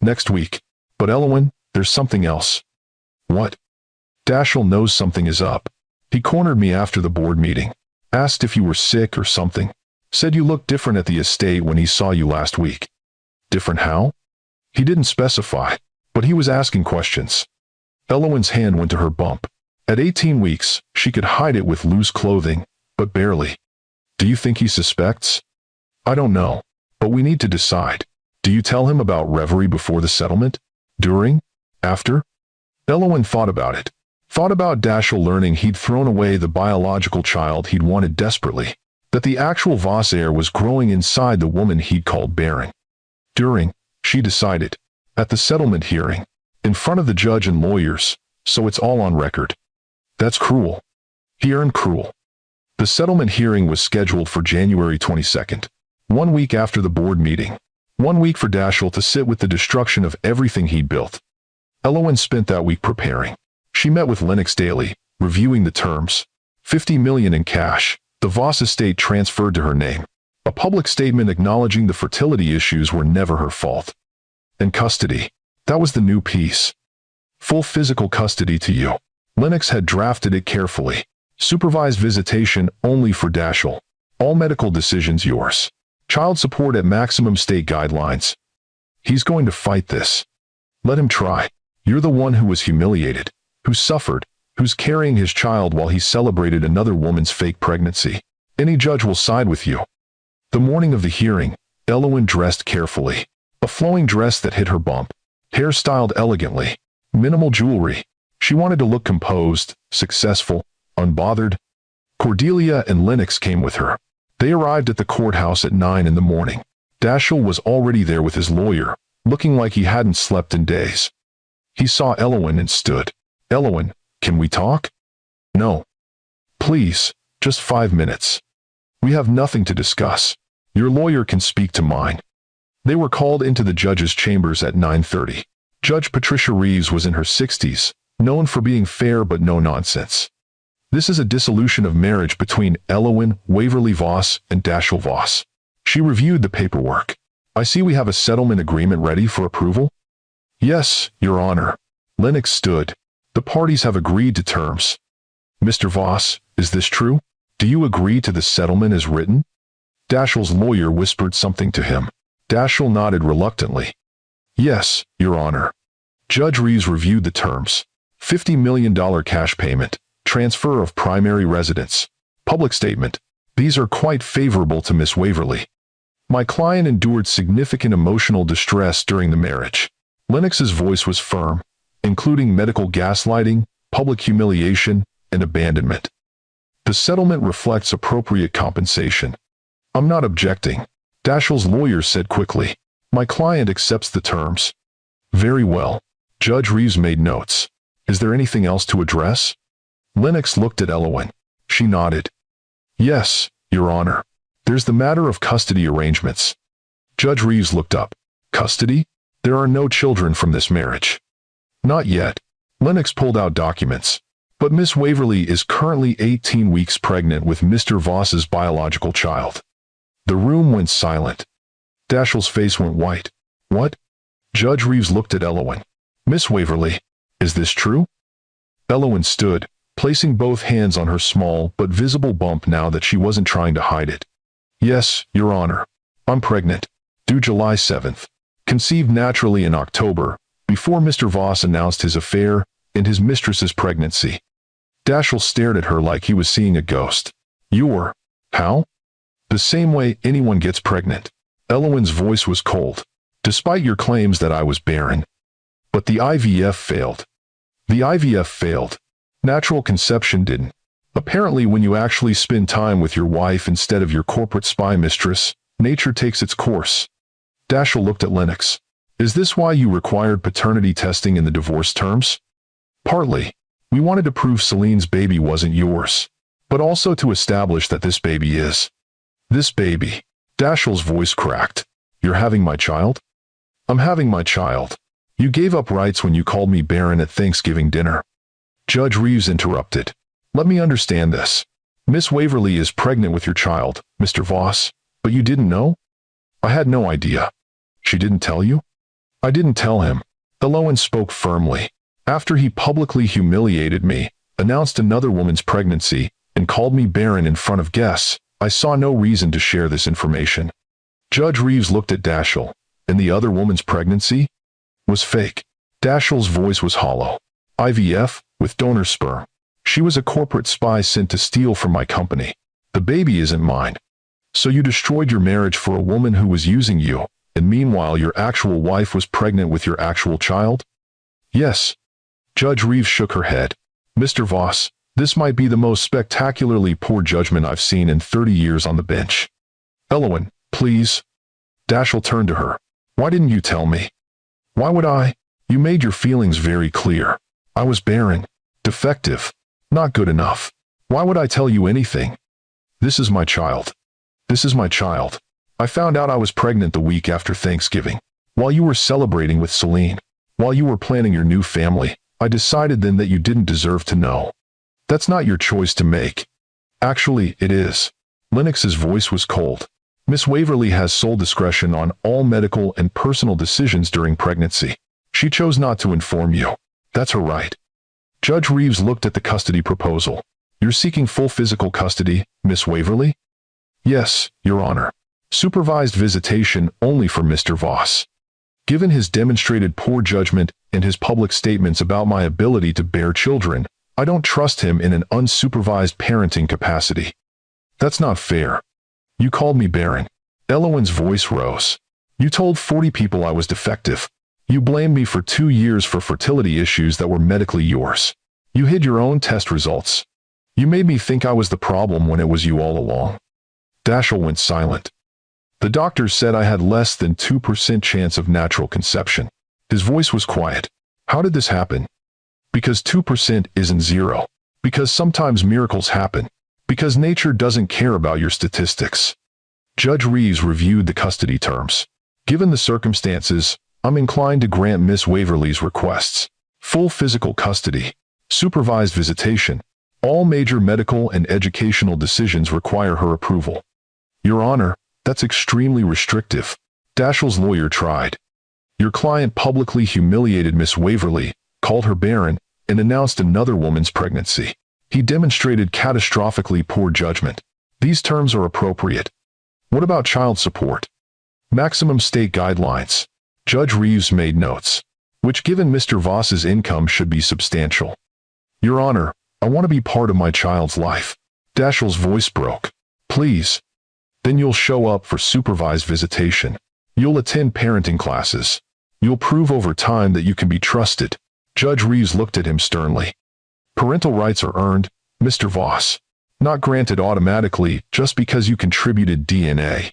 Speaker 1: Next week. But Elowen, there's something else. What? Dashiell knows something is up. He cornered me after the board meeting. Asked if you were sick or something. Said you looked different at the estate when he saw you last week. Different how? He didn't specify, but he was asking questions. Elowen's hand went to her bump. At 18 weeks, she could hide it with loose clothing, but barely. Do you think he suspects? I don't know, but we need to decide. Do you tell him about Reverie before the settlement? During? After? Elowen thought about it. Thought about Dashiell learning he'd thrown away the biological child he'd wanted desperately. That the actual Voss heir was growing inside the woman he'd called Baron. During, she decided. At the settlement hearing. In front of the judge and lawyers, so it's all on record. That's cruel. He earned cruel. The settlement hearing was scheduled for January 22nd. 1 week after the board meeting. 1 week for Dashiell to sit with the destruction of everything he'd built. Elowen spent that week preparing. She met with Lennox daily, reviewing the terms. 50 million in cash, the Voss estate transferred to her name. A public statement acknowledging the fertility issues were never her fault. And custody. That was the new piece. Full physical custody to you. Lennox had drafted it carefully. Supervised visitation only for Dashiell. All medical decisions yours. Child support at maximum state guidelines. He's going to fight this. Let him try. You're the one who was humiliated, who suffered, who's carrying his child while he celebrated another woman's fake pregnancy. Any judge will side with you. The morning of the hearing, Elowen dressed carefully. A flowing dress that hid her bump. Hair styled elegantly. Minimal jewelry. She wanted to look composed, successful, unbothered. Cordelia and Lennox came with her. They arrived at the courthouse at 9 in the morning. Dashiell was already there with his lawyer, looking like he hadn't slept in days. He saw Elowen and stood. Elowen, can we talk? No. Please, just 5 minutes. We have nothing to discuss. Your lawyer can speak to mine. They were called into the judge's chambers at 9:30. Judge Patricia Reeves was in her 60s, known for being fair but no nonsense. This is a dissolution of marriage between Elowen Waverly Voss and Dashiell Voss. She reviewed the paperwork. I see we have a settlement agreement ready for approval? Yes, Your Honor. Lennox stood. The parties have agreed to terms. Mr. Voss, is this true? Do you agree to the settlement as written? Dashiell's lawyer whispered something to him. Dashiell nodded reluctantly. Yes, Your Honor. Judge Reeves reviewed the terms. $50 million cash payment, transfer of primary residence, public statement. These are quite favorable to Miss Waverly. My client endured significant emotional distress during the marriage. Lennox's voice was firm, including medical gaslighting, public humiliation, and abandonment. The settlement reflects appropriate compensation. I'm not objecting, Dashiell's lawyer said quickly. My client accepts the terms. Very well. Judge Reeves made notes. Is there anything else to address? Lennox looked at Elowen. She nodded. Yes, Your Honor. There's the matter of custody arrangements. Judge Reeves looked up. Custody? There are no children from this marriage. Not yet. Lennox pulled out documents. But Miss Waverly is currently 18 weeks pregnant with Mr. Voss's biological child. The room went silent. Dashiell's face went white. What? Judge Reeves looked at Elowen. Miss Waverly, is this true? Elowen stood, placing both hands on her small but visible bump now that she wasn't trying to hide it. Yes, Your Honor. I'm pregnant. Due July 7th. Conceived naturally in October, before Mr. Voss announced his affair and his mistress's pregnancy. Dashiell stared at her like he was seeing a ghost. You're... how? The same way anyone gets pregnant. Elowen's voice was cold. Despite your claims that I was barren. But the IVF failed. The IVF failed. Natural conception didn't. Apparently when you actually spend time with your wife instead of your corporate spy mistress, nature takes its course. Dashiell looked at Lennox. Is this why you required paternity testing in the divorce terms? Partly. We wanted to prove Celine's baby wasn't yours, but also to establish that this baby is. This baby. Dashiell's voice cracked. You're having my child? I'm having my child. You gave up rights when you called me Baron at Thanksgiving dinner. Judge Reeves interrupted. Let me understand this. Miss Waverly is pregnant with your child, Mr. Voss, but you didn't know? I had no idea. She didn't tell you? I didn't tell him. Elowen spoke firmly. After he publicly humiliated me, announced another woman's pregnancy, and called me Baron in front of guests, I saw no reason to share this information. Judge Reeves looked at Dashiell, and the other woman's pregnancy was fake. Dashiell's voice was hollow. IVF, with donor sperm. She was a corporate spy sent to steal from my company. The baby isn't mine. So you destroyed your marriage for a woman who was using you, and meanwhile your actual wife was pregnant with your actual child? Yes. Judge Reeves shook her head. Mr. Voss, this might be the most spectacularly poor judgment I've seen in 30 years on the bench. Elowen, please. Dashiell turned to her. Why didn't you tell me? Why would I? You made your feelings very clear. I was barren, defective, not good enough. Why would I tell you anything? This is my child. This is my child. I found out I was pregnant the week after Thanksgiving. While you were celebrating with Celine, while you were planning your new family, I decided then that you didn't deserve to know. That's not your choice to make. Actually, it is. Lennox's voice was cold. Miss Waverly has sole discretion on all medical and personal decisions during pregnancy. She chose not to inform you. That's her right. Judge Reeves looked at the custody proposal. You're seeking full physical custody, Miss Waverly? Yes, Your Honor. Supervised visitation only for Mr. Voss. Given his demonstrated poor judgment and his public statements about my ability to bear children, I don't trust him in an unsupervised parenting capacity. That's not fair. You called me Baron. Elowen's voice rose. You told 40 people I was defective. You blamed me for 2 years for fertility issues that were medically yours. You hid your own test results. You made me think I was the problem when it was you all along. Dashiell went silent. The doctors said I had less than 2% chance of natural conception. His voice was quiet. How did this happen? Because 2% isn't zero. Because sometimes miracles happen. Because nature doesn't care about your statistics. Judge Reeves reviewed the custody terms. Given the circumstances, I'm inclined to grant Miss Waverly's requests. Full physical custody. Supervised visitation. All major medical and educational decisions require her approval. Your Honor, that's extremely restrictive. Dashiell's lawyer tried. Your client publicly humiliated Miss Waverly, called her Baron, and announced another woman's pregnancy. He demonstrated catastrophically poor judgment. These terms are appropriate. What about child support? Maximum state guidelines. Judge Reeves made notes, which given Mr. Voss's income should be substantial. Your Honor, I want to be part of my child's life. Dashiell's voice broke. Please. Then you'll show up for supervised visitation. You'll attend parenting classes. You'll prove over time that you can be trusted. Judge Reeves looked at him sternly. Parental rights are earned, Mr. Voss. Not granted automatically just because you contributed DNA.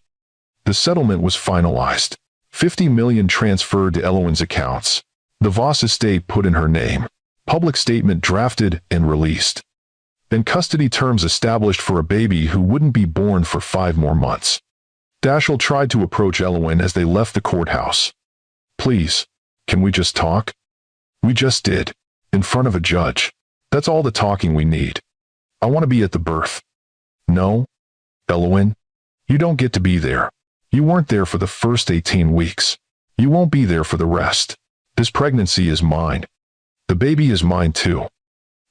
Speaker 1: The settlement was finalized. 50 million transferred to Elowen's accounts. The Voss estate put in her name. Public statement drafted and released. Then custody terms established for a baby who wouldn't be born for 5 more months. Dashiell tried to approach Elowen as they left the courthouse. Please, can we just talk? We just did. In front of a judge. That's all the talking we need. I want to be at the birth. No? Elowen? You don't get to be there. You weren't there for the first 18 weeks. You won't be there for the rest. This pregnancy is mine. The baby is mine too.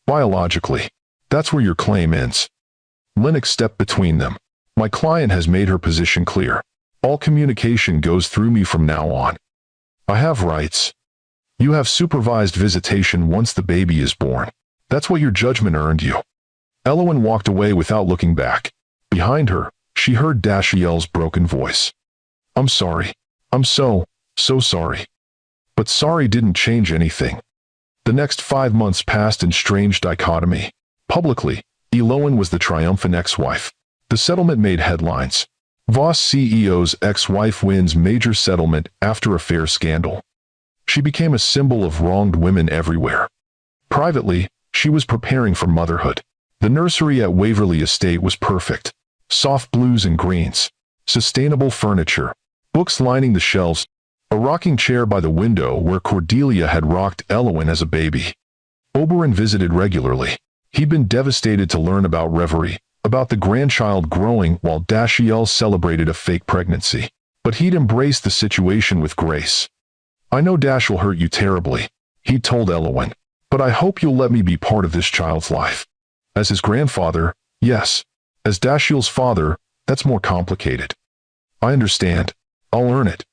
Speaker 1: Biologically. That's where your claim ends. Lennox stepped between them. My client has made her position clear. All communication goes through me from now on. I have rights. You have supervised visitation once the baby is born. That's what your judgment earned you. Elowen walked away without looking back. Behind her, she heard Dashiell's broken voice. I'm sorry. I'm so sorry. But sorry didn't change anything. The next 5 months passed in strange dichotomy. Publicly, Elowen was the triumphant ex-wife. The settlement made headlines. Voss CEO's ex-wife wins major settlement after affair scandal. She became a symbol of wronged women everywhere. Privately, she was preparing for motherhood. The nursery at Waverly Estate was perfect. Soft blues and greens. Sustainable furniture. Books lining the shelves. A rocking chair by the window where Cordelia had rocked Elowen as a baby. Oberyn visited regularly. He'd been devastated to learn about Reverie, about the grandchild growing while Dashiell celebrated a fake pregnancy. But he'd embraced the situation with grace. "I know Dash will hurt you terribly," he told Elowen, "but I hope you'll let me be part of this child's life." As his grandfather, yes. As Dashiell's father, that's more complicated. "I understand. I'll earn it."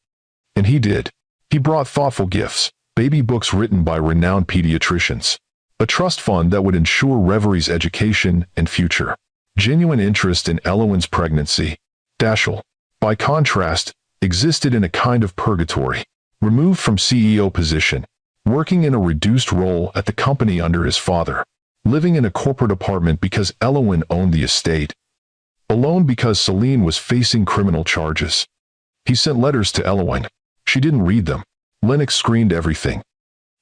Speaker 1: And he did. He brought thoughtful gifts, baby books written by renowned pediatricians, a trust fund that would ensure Reverie's education and future, genuine interest in Elowen's pregnancy. Dashiell, by contrast, existed in a kind of purgatory, removed from CEO position, working in a reduced role at the company under his father, living in a corporate apartment because Elowen owned the estate, alone because Selene was facing criminal charges. He sent letters to Elowen. She didn't read them. Lennox screened everything.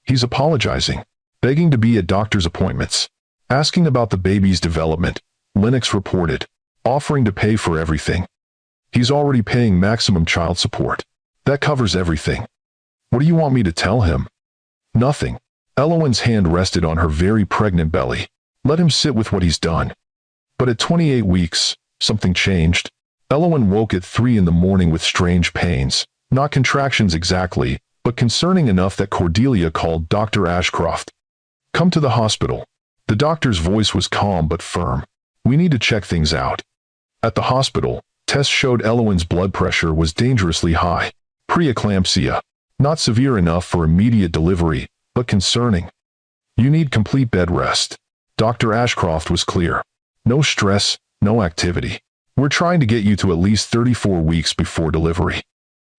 Speaker 1: He's apologizing, begging to be at doctor's appointments, asking about the baby's development, Lennox reported, offering to pay for everything. He's already paying maximum child support. That covers everything. What do you want me to tell him? Nothing. Elowen's hand rested on her very pregnant belly. Let him sit with what he's done. But at 28 weeks, something changed. Elowen woke at 3 in the morning with strange pains, not contractions exactly, but concerning enough that Cordelia called Dr. Ashcroft. "Come to the hospital." The doctor's voice was calm but firm. "We need to check things out." At the hospital, tests showed Elowen's blood pressure was dangerously high. Preeclampsia. Not severe enough for immediate delivery, but concerning. "You need complete bed rest." Dr. Ashcroft was clear. "No stress, no activity. We're trying to get you to at least 34 weeks before delivery."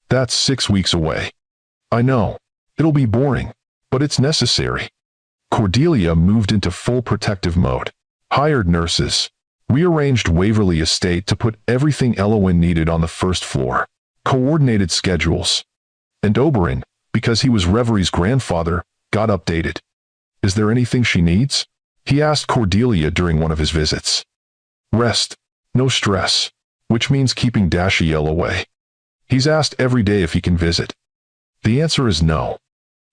Speaker 1: "That's 6 weeks away." "I know. It'll be boring, but it's necessary." Cordelia moved into full protective mode. Hired nurses. Rearranged Waverly Estate to put everything Elowen needed on the first floor. Coordinated schedules. And Oberyn, because he was Reverie's grandfather, got updated. "Is there anything she needs?" he asked Cordelia during one of his visits. "Rest. No stress. Which means keeping Dashiell away. He's asked every day if he can visit. The answer is no."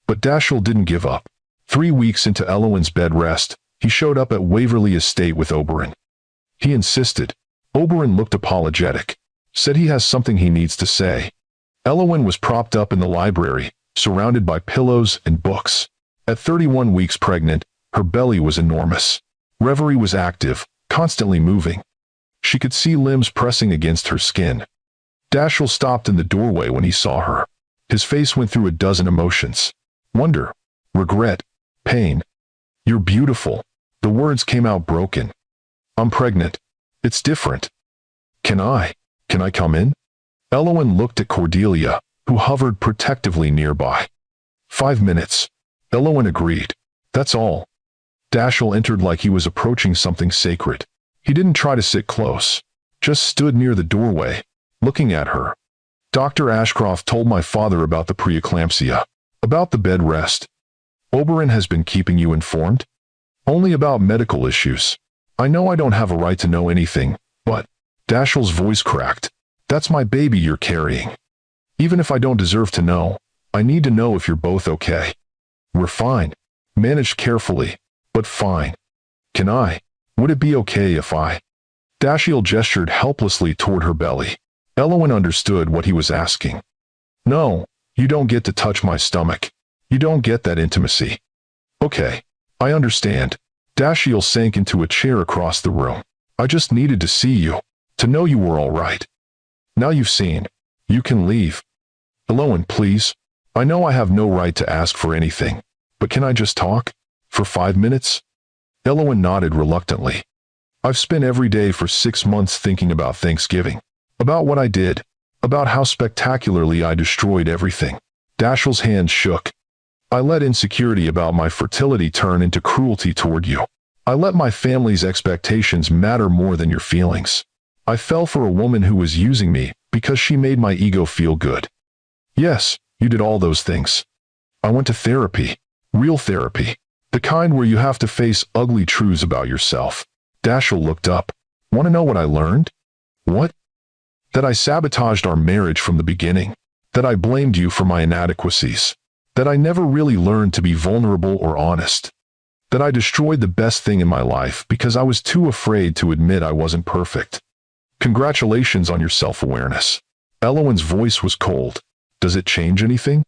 Speaker 1: But Dashiell didn't give up. 3 weeks into Elowen's bed rest, he showed up at Waverly Estate with Oberyn. He insisted. Oberyn looked apologetic. Said he has something he needs to say. Elowen was propped up in the library, surrounded by pillows and books. At 31 weeks pregnant, her belly was enormous. Reverie was active, constantly moving. She could see limbs pressing against her skin. Dashiell stopped in the doorway when he saw her. His face went through a dozen emotions. Wonder, regret, pain. "You're beautiful." The words came out broken. "I'm pregnant. It's different. Can I come in?" Elowen looked at Cordelia, who hovered protectively nearby. 5 minutes. Elowen agreed. That's all. Dashiell entered like he was approaching something sacred. He didn't try to sit close, just stood near the doorway, looking at her. "Dr. Ashcroft told my father about the preeclampsia, about the bed rest. Oberyn has been keeping you informed?" "Only about medical issues. I know I don't have a right to know anything, but..." Dashiell's voice cracked. "That's my baby you're carrying. Even if I don't deserve to know, I need to know if you're both okay." "We're fine. Managed carefully, but fine. Would it be okay if I..." Dashiell gestured helplessly toward her belly. Elowen understood what he was asking. "No, you don't get to touch my stomach. You don't get that intimacy." "Okay, I understand." Dashiell sank into a chair across the room. "I just needed to see you, to know you were all right. Now you've seen. You can leave." "Elowen, please. I know I have no right to ask for anything, but can I just talk? For 5 minutes?" Elowen nodded reluctantly. "I've spent every day for 6 months thinking about Thanksgiving. About what I did. About how spectacularly I destroyed everything." Dashiell's hand shook. "I let insecurity about my fertility turn into cruelty toward you. I let my family's expectations matter more than your feelings. I fell for a woman who was using me because she made my ego feel good. Yes, you did all those things. I went to therapy. Real therapy. The kind where you have to face ugly truths about yourself. Dashiell looked up. Want to know what I learned? What? That I sabotaged our marriage from the beginning. That I blamed you for my inadequacies. That I never really learned to be vulnerable or honest. That I destroyed the best thing in my life because I was too afraid to admit I wasn't perfect. Congratulations on your self-awareness. Elowen's voice was cold. Does it change anything?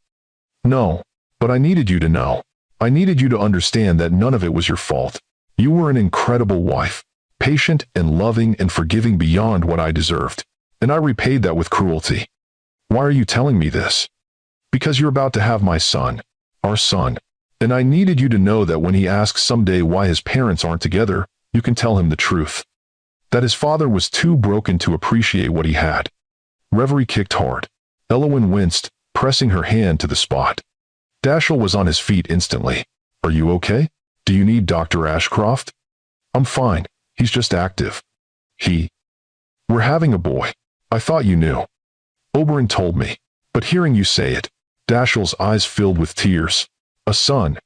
Speaker 1: No, but I needed you to know. I needed you to understand that none of it was your fault. You were an incredible wife, patient and loving and forgiving beyond what I deserved. And I repaid that with cruelty. Why are you telling me this? Because you're about to have my son, our son. And I needed you to know that when he asks someday why his parents aren't together, you can tell him the truth. That his father was too broken to appreciate what he had. Reverie kicked hard. Elowen winced, pressing her hand to the spot. Dashiell was on his feet instantly. Are you okay? Do you need Dr. Ashcroft? I'm fine. He's just active. We're having a boy. I thought you knew. Oberyn told me. But hearing you say it, Dashiell's eyes filled with tears. A son.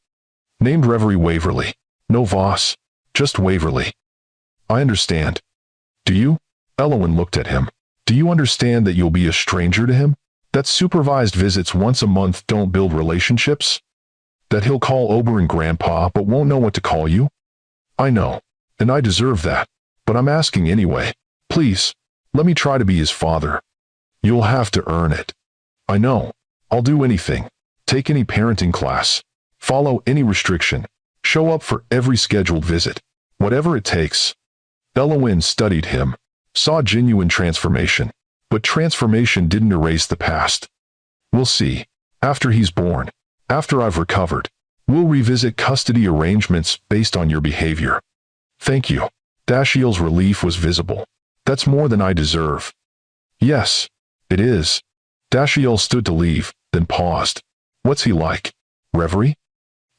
Speaker 1: Named Reverie Waverly. No Voss. Just Waverly. I understand. Do you? Elowen looked at him. Do you understand that you'll be a stranger to him? That supervised visits once a month don't build relationships? That he'll call Oberyn Grandpa but won't know what to call you? I know. And I deserve that. But I'm asking anyway. Please, let me try to be his father. You'll have to earn it. I know. I'll do anything. Take any parenting class. Follow any restriction. Show up for every scheduled visit. Whatever it takes. Elowen studied him. Saw genuine transformation. But transformation didn't erase the past. We'll see. After he's born. After I've recovered. We'll revisit custody arrangements based on your behavior. Thank you. Dashiell's relief was visible. That's more than I deserve. Yes, it is. Dashiell stood to leave, then paused. What's he like? Reverie?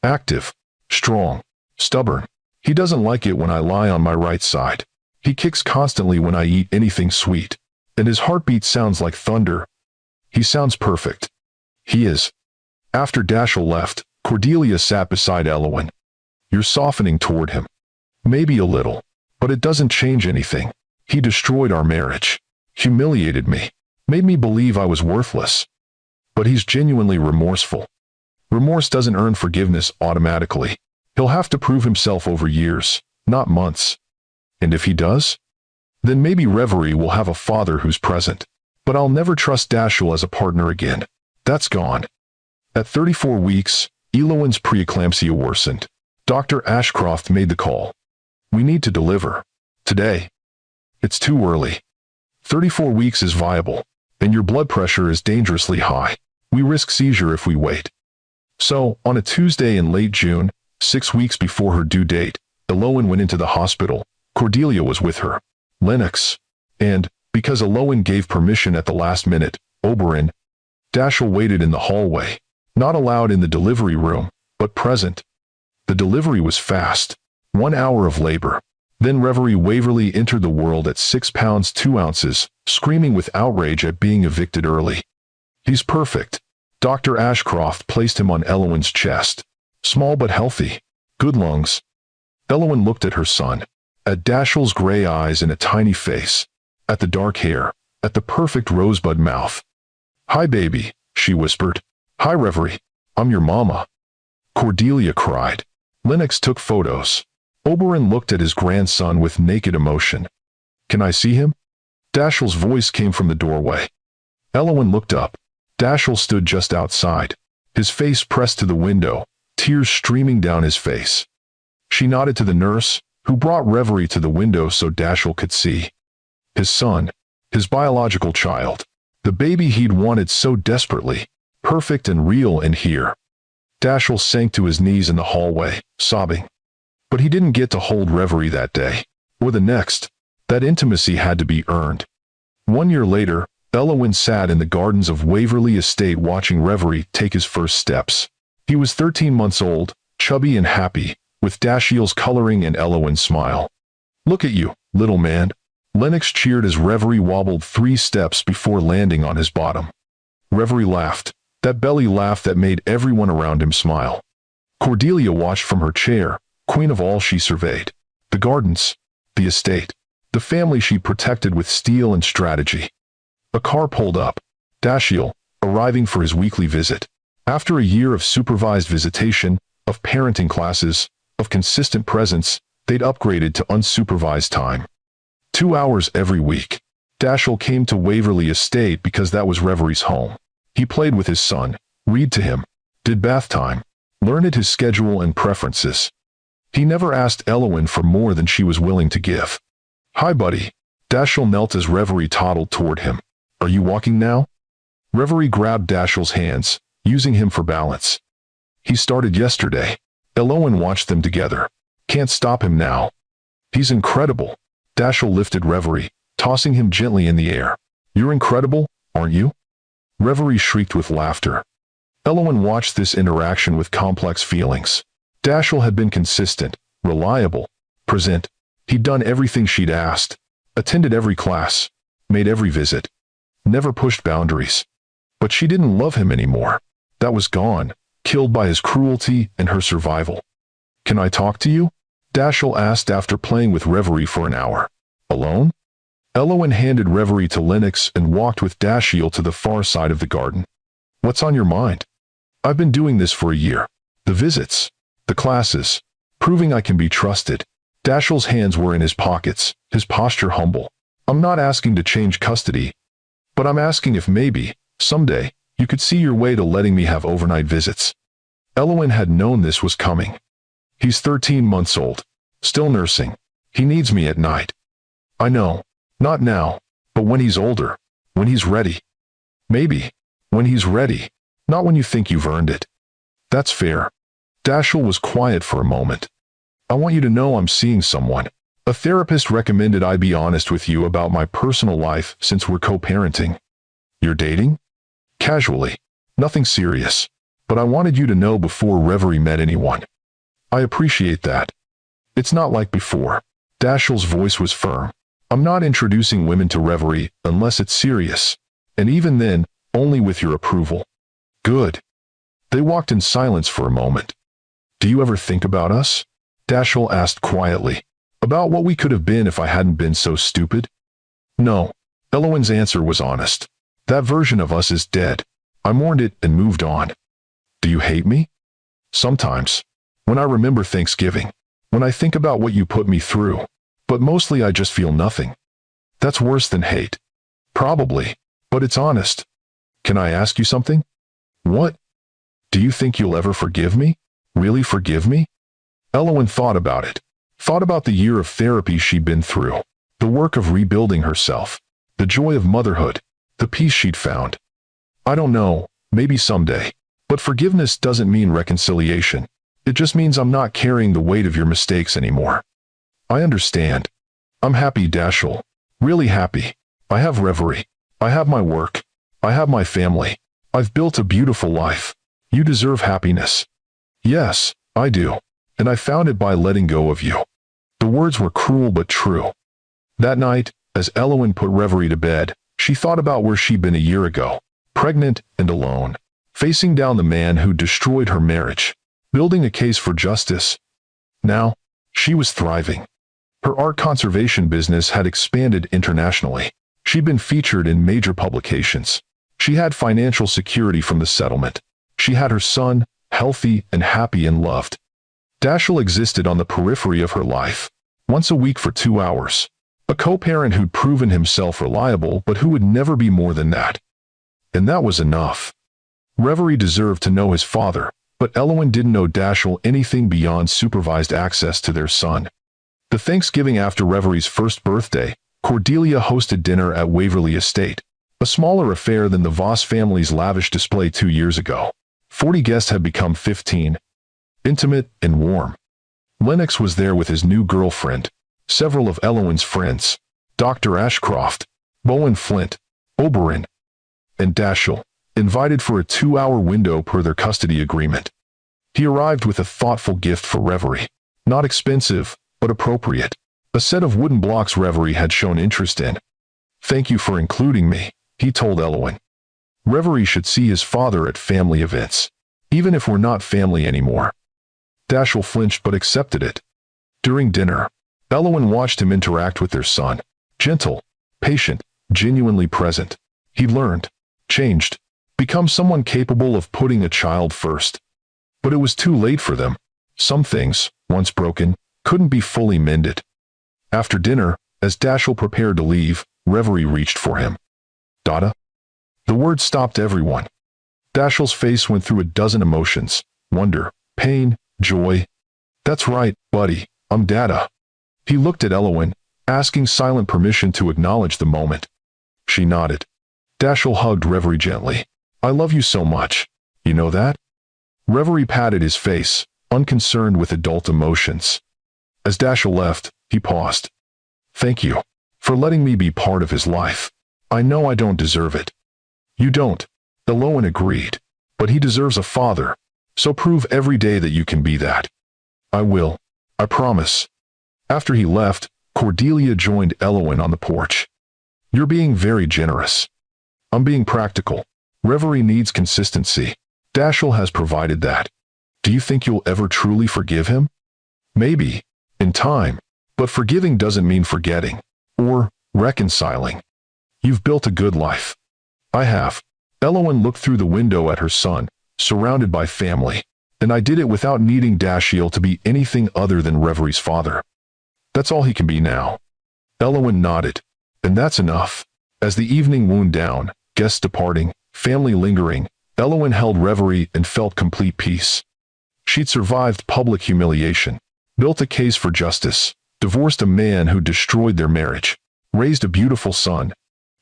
Speaker 1: Active. Strong. Stubborn. He doesn't like it when I lie on my right side. He kicks constantly when I eat anything sweet. And his heartbeat sounds like thunder. He sounds perfect. He is. After Dashiell left, Cordelia sat beside Elowen. You're softening toward him. Maybe a little. But it doesn't change anything. He destroyed our marriage. Humiliated me. Made me believe I was worthless. But he's genuinely remorseful. Remorse doesn't earn forgiveness automatically. He'll have to prove himself over years, not months. And if he does? Then maybe Reverie will have a father who's present. But I'll never trust Dashiell as a partner again. That's gone. At 34 weeks, Elowen's preeclampsia worsened. Dr. Ashcroft made the call. We need to deliver. Today. It's too early. 34 weeks is viable, and your blood pressure is dangerously high. We risk seizure if we wait. So, on a Tuesday in late June, 6 weeks before her due date, Elowen went into the hospital. Cordelia was with her. Lennox. And, because Elowen gave permission at the last minute, Oberyn. Dashiell waited in the hallway. Not allowed in the delivery room, but present. The delivery was fast. 1 hour of labor. Then Reverie Waverly entered the world at 6 pounds 2 ounces, screaming with outrage at being evicted early. He's perfect. Dr. Ashcroft placed him on Elowen's chest. Small but healthy. Good lungs. Elowen looked at her son. At Dashiell's gray eyes and a tiny face. At the dark hair. At the perfect rosebud mouth. Hi, baby, she whispered. Hi, Reverie. I'm your mama. Cordelia cried. Lennox took photos. Oberyn looked at his grandson with naked emotion. Can I see him? Dashiell's voice came from the doorway. Elowen looked up. Dashiell stood just outside, his face pressed to the window, tears streaming down his face. She nodded to the nurse, who brought Reverie to the window so Dashiell could see. His son, his biological child, the baby he'd wanted so desperately, perfect and real and here. Dashiell sank to his knees in the hallway, sobbing. But he didn't get to hold Reverie that day, or the next. That intimacy had to be earned. 1 year later, Elowen sat in the gardens of Waverly Estate watching Reverie take his first steps. He was 13 months old, chubby and happy, with Dashiell's coloring and Elowen's smile. Look at you, little man. Lennox cheered as Reverie wobbled 3 steps before landing on his bottom. Reverie laughed, that belly laugh that made everyone around him smile. Cordelia watched from her chair, queen of all she surveyed. The gardens, the estate, the family she protected with steel and strategy. A car pulled up. Dashiell, arriving for his weekly visit. After a year of supervised visitation, of parenting classes, of consistent presence, they'd upgraded to unsupervised time. 2 hours every week. Dashiell came to Waverly Estate because that was Reverie's home. He played with his son, read to him, did bath time, learned his schedule and preferences. He never asked Elowen for more than she was willing to give. "Hi, buddy." Dashiell knelt as Reverie toddled toward him. "Are you walking now?" Reverie grabbed Dashiell's hands, using him for balance. "He started yesterday." Elowen watched them together. "Can't stop him now. He's incredible." Dashiell lifted Reverie, tossing him gently in the air. "You're incredible, aren't you?" Reverie shrieked with laughter. Elowen watched this interaction with complex feelings. Dashiell had been consistent, reliable, present. He'd done everything she'd asked, attended every class, made every visit, never pushed boundaries. But she didn't love him anymore. That was gone, killed by his cruelty and her survival. "Can I talk to you?" Dashiell asked after playing with Reverie for an hour. "Alone?" Elowen handed Reverie to Lennox and walked with Dashiell to the far side of the garden. "What's on your mind?" "I've been doing this for a year. The visits, the classes, proving I can be trusted." Dashiell's hands were in his pockets, his posture humble. "I'm not asking to change custody, but I'm asking if maybe, someday, you could see your way to letting me have overnight visits." Elowen had known this was coming. "He's 13 months old, still nursing. He needs me at night." "I know. Not now, but when he's older, when he's ready." "Maybe. When he's ready. Not when you think you've earned it." "That's fair." Dashiell was quiet for a moment. "I want you to know I'm seeing someone. A therapist recommended I be honest with you about my personal life since we're co-parenting." "You're dating?" "Casually. Nothing serious. But I wanted you to know before Reverie met anyone." "I appreciate that. It's not like before." Dashiell's voice was firm. "I'm not introducing women to Reverie unless it's serious. And even then, only with your approval." "Good." They walked in silence for a moment. "Do you ever think about us?" Dashiell asked quietly. "About what we could have been if I hadn't been so stupid?" "No." Elowen's answer was honest. "That version of us is dead. I mourned it and moved on." "Do you hate me?" "Sometimes. When I remember Thanksgiving. When I think about what you put me through. But mostly I just feel nothing." "That's worse than hate." "Probably. But it's honest." "Can I ask you something?" "What?" "Do you think you'll ever forgive me? Really forgive me?" Elowen thought about it. Thought about the year of therapy she'd been through. The work of rebuilding herself. The joy of motherhood. The peace she'd found. "I don't know, maybe someday. But forgiveness doesn't mean reconciliation. It just means I'm not carrying the weight of your mistakes anymore." "I understand. I'm happy, Dashiell. Really happy. I have Reverie. I have my work. I have my family. I've built a beautiful life. You deserve happiness." "Yes, I do. And I found it by letting go of you." The words were cruel but true. That night, as Elowen put Reverie to bed, she thought about where she'd been a year ago, pregnant and alone, facing down the man who destroyed her marriage, building a case for justice. Now, she was thriving. Her art conservation business had expanded internationally. She'd been featured in major publications. She had financial security from the settlement. She had her son, healthy and happy and loved. Dashiell existed on the periphery of her life, once a week for 2 hours. A co-parent who'd proven himself reliable but who would never be more than that. And that was enough. Reverie deserved to know his father, but Elowen didn't know Dashiell anything beyond supervised access to their son. The Thanksgiving after Reverie's first birthday, Cordelia hosted dinner at Waverly Estate, a smaller affair than the Voss family's lavish display 2 years ago. 40 guests had become 15. Intimate and warm. Lennox was there with his new girlfriend, several of Elowen's friends, Dr. Ashcroft, Bowen Flint, Oberon, and Dashiell, invited for a 2-hour window per their custody agreement. He arrived with a thoughtful gift for Reverie. Not expensive, but appropriate. A A set of wooden blocks Reverie had shown interest in. "Thank you for including me," he told Elowen. "Reverie should see his father at family events, even if we're not family anymore." Dashiell flinched but accepted it. During dinner, Elowen watched him interact with their son. Gentle, patient, genuinely present. He learned, changed, become someone capable of putting a child first. But it was too late for them. Some things, once broken, couldn't be fully mended. After dinner, as Dashiell prepared to leave, Reverie reached for him. "Dada?" The word stopped everyone. Dashiell's face went through a dozen emotions: wonder, pain, joy. "That's right, buddy, I'm Dada." He looked at Elowen, asking silent permission to acknowledge the moment. She nodded. Dashiell hugged Reverie gently. "I love you so much. You know that?" Reverie patted his face, unconcerned with adult emotions. As Dashiell left, he paused. "Thank you for letting me be part of his life. I know I don't deserve it." "You don't," Elowen agreed. "But he deserves a father, so prove every day that you can be that." "I will. I promise." After he left, Cordelia joined Elowen on the porch. "You're being very generous." "I'm being practical. Reverie needs consistency. Dashiell has provided that. Do you think you'll ever truly forgive him?" "Maybe, in time, but forgiving doesn't mean forgetting, or reconciling. You've built a good life." "I have." Elowen looked through the window at her son, surrounded by family. "And I did it without needing Dashiell to be anything other than Reverie's father. That's all he can be now." Elowen nodded. "And that's enough." As the evening wound down, guests departing, family lingering, Elowen held Reverie and felt complete peace. She'd survived public humiliation, built a case for justice, divorced a man who destroyed their marriage, raised a beautiful son.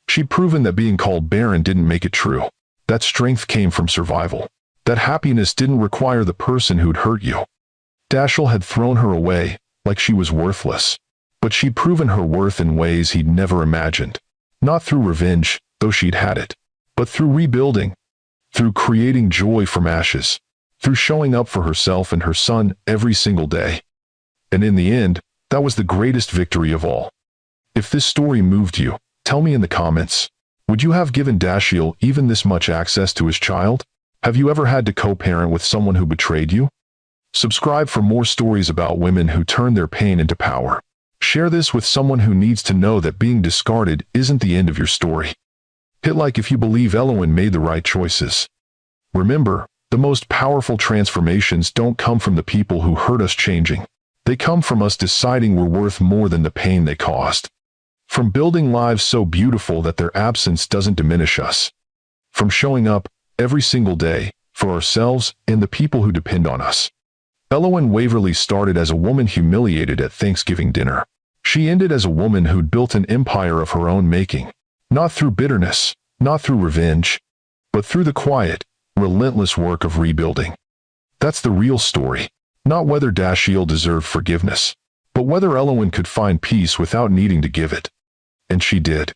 Speaker 1: She'd proven that being called barren didn't make it true, that strength came from survival, that happiness didn't require the person who'd hurt you. Dashiell had thrown her away, like she was worthless, but she'd proven her worth in ways he'd never imagined. Not through revenge, though she'd had it, but through rebuilding, through creating joy from ashes, through showing up for herself and her son every single day. And in the end, that was the greatest victory of all. If this story moved you, tell me in the comments. Would you have given Dashiell even this much access to his child? Have you ever had to co-parent with someone who betrayed you? Subscribe for more stories about women who turn their pain into power. Share this with someone who needs to know that being discarded isn't the end of your story. Hit like if you believe Elowen made the right choices. Remember, the most powerful transformations don't come from the people who hurt us changing. They come from us deciding we're worth more than the pain they caused. From building lives so beautiful that their absence doesn't diminish us. From showing up, every single day, for ourselves and the people who depend on us. Elowen Waverly started as a woman humiliated at Thanksgiving dinner. She ended as a woman who'd built an empire of her own making. Not through bitterness, not through revenge, but through the quiet, relentless work of rebuilding. That's the real story. Not whether Dashiell deserved forgiveness, but whether Elowen could find peace without needing to give it. And she did.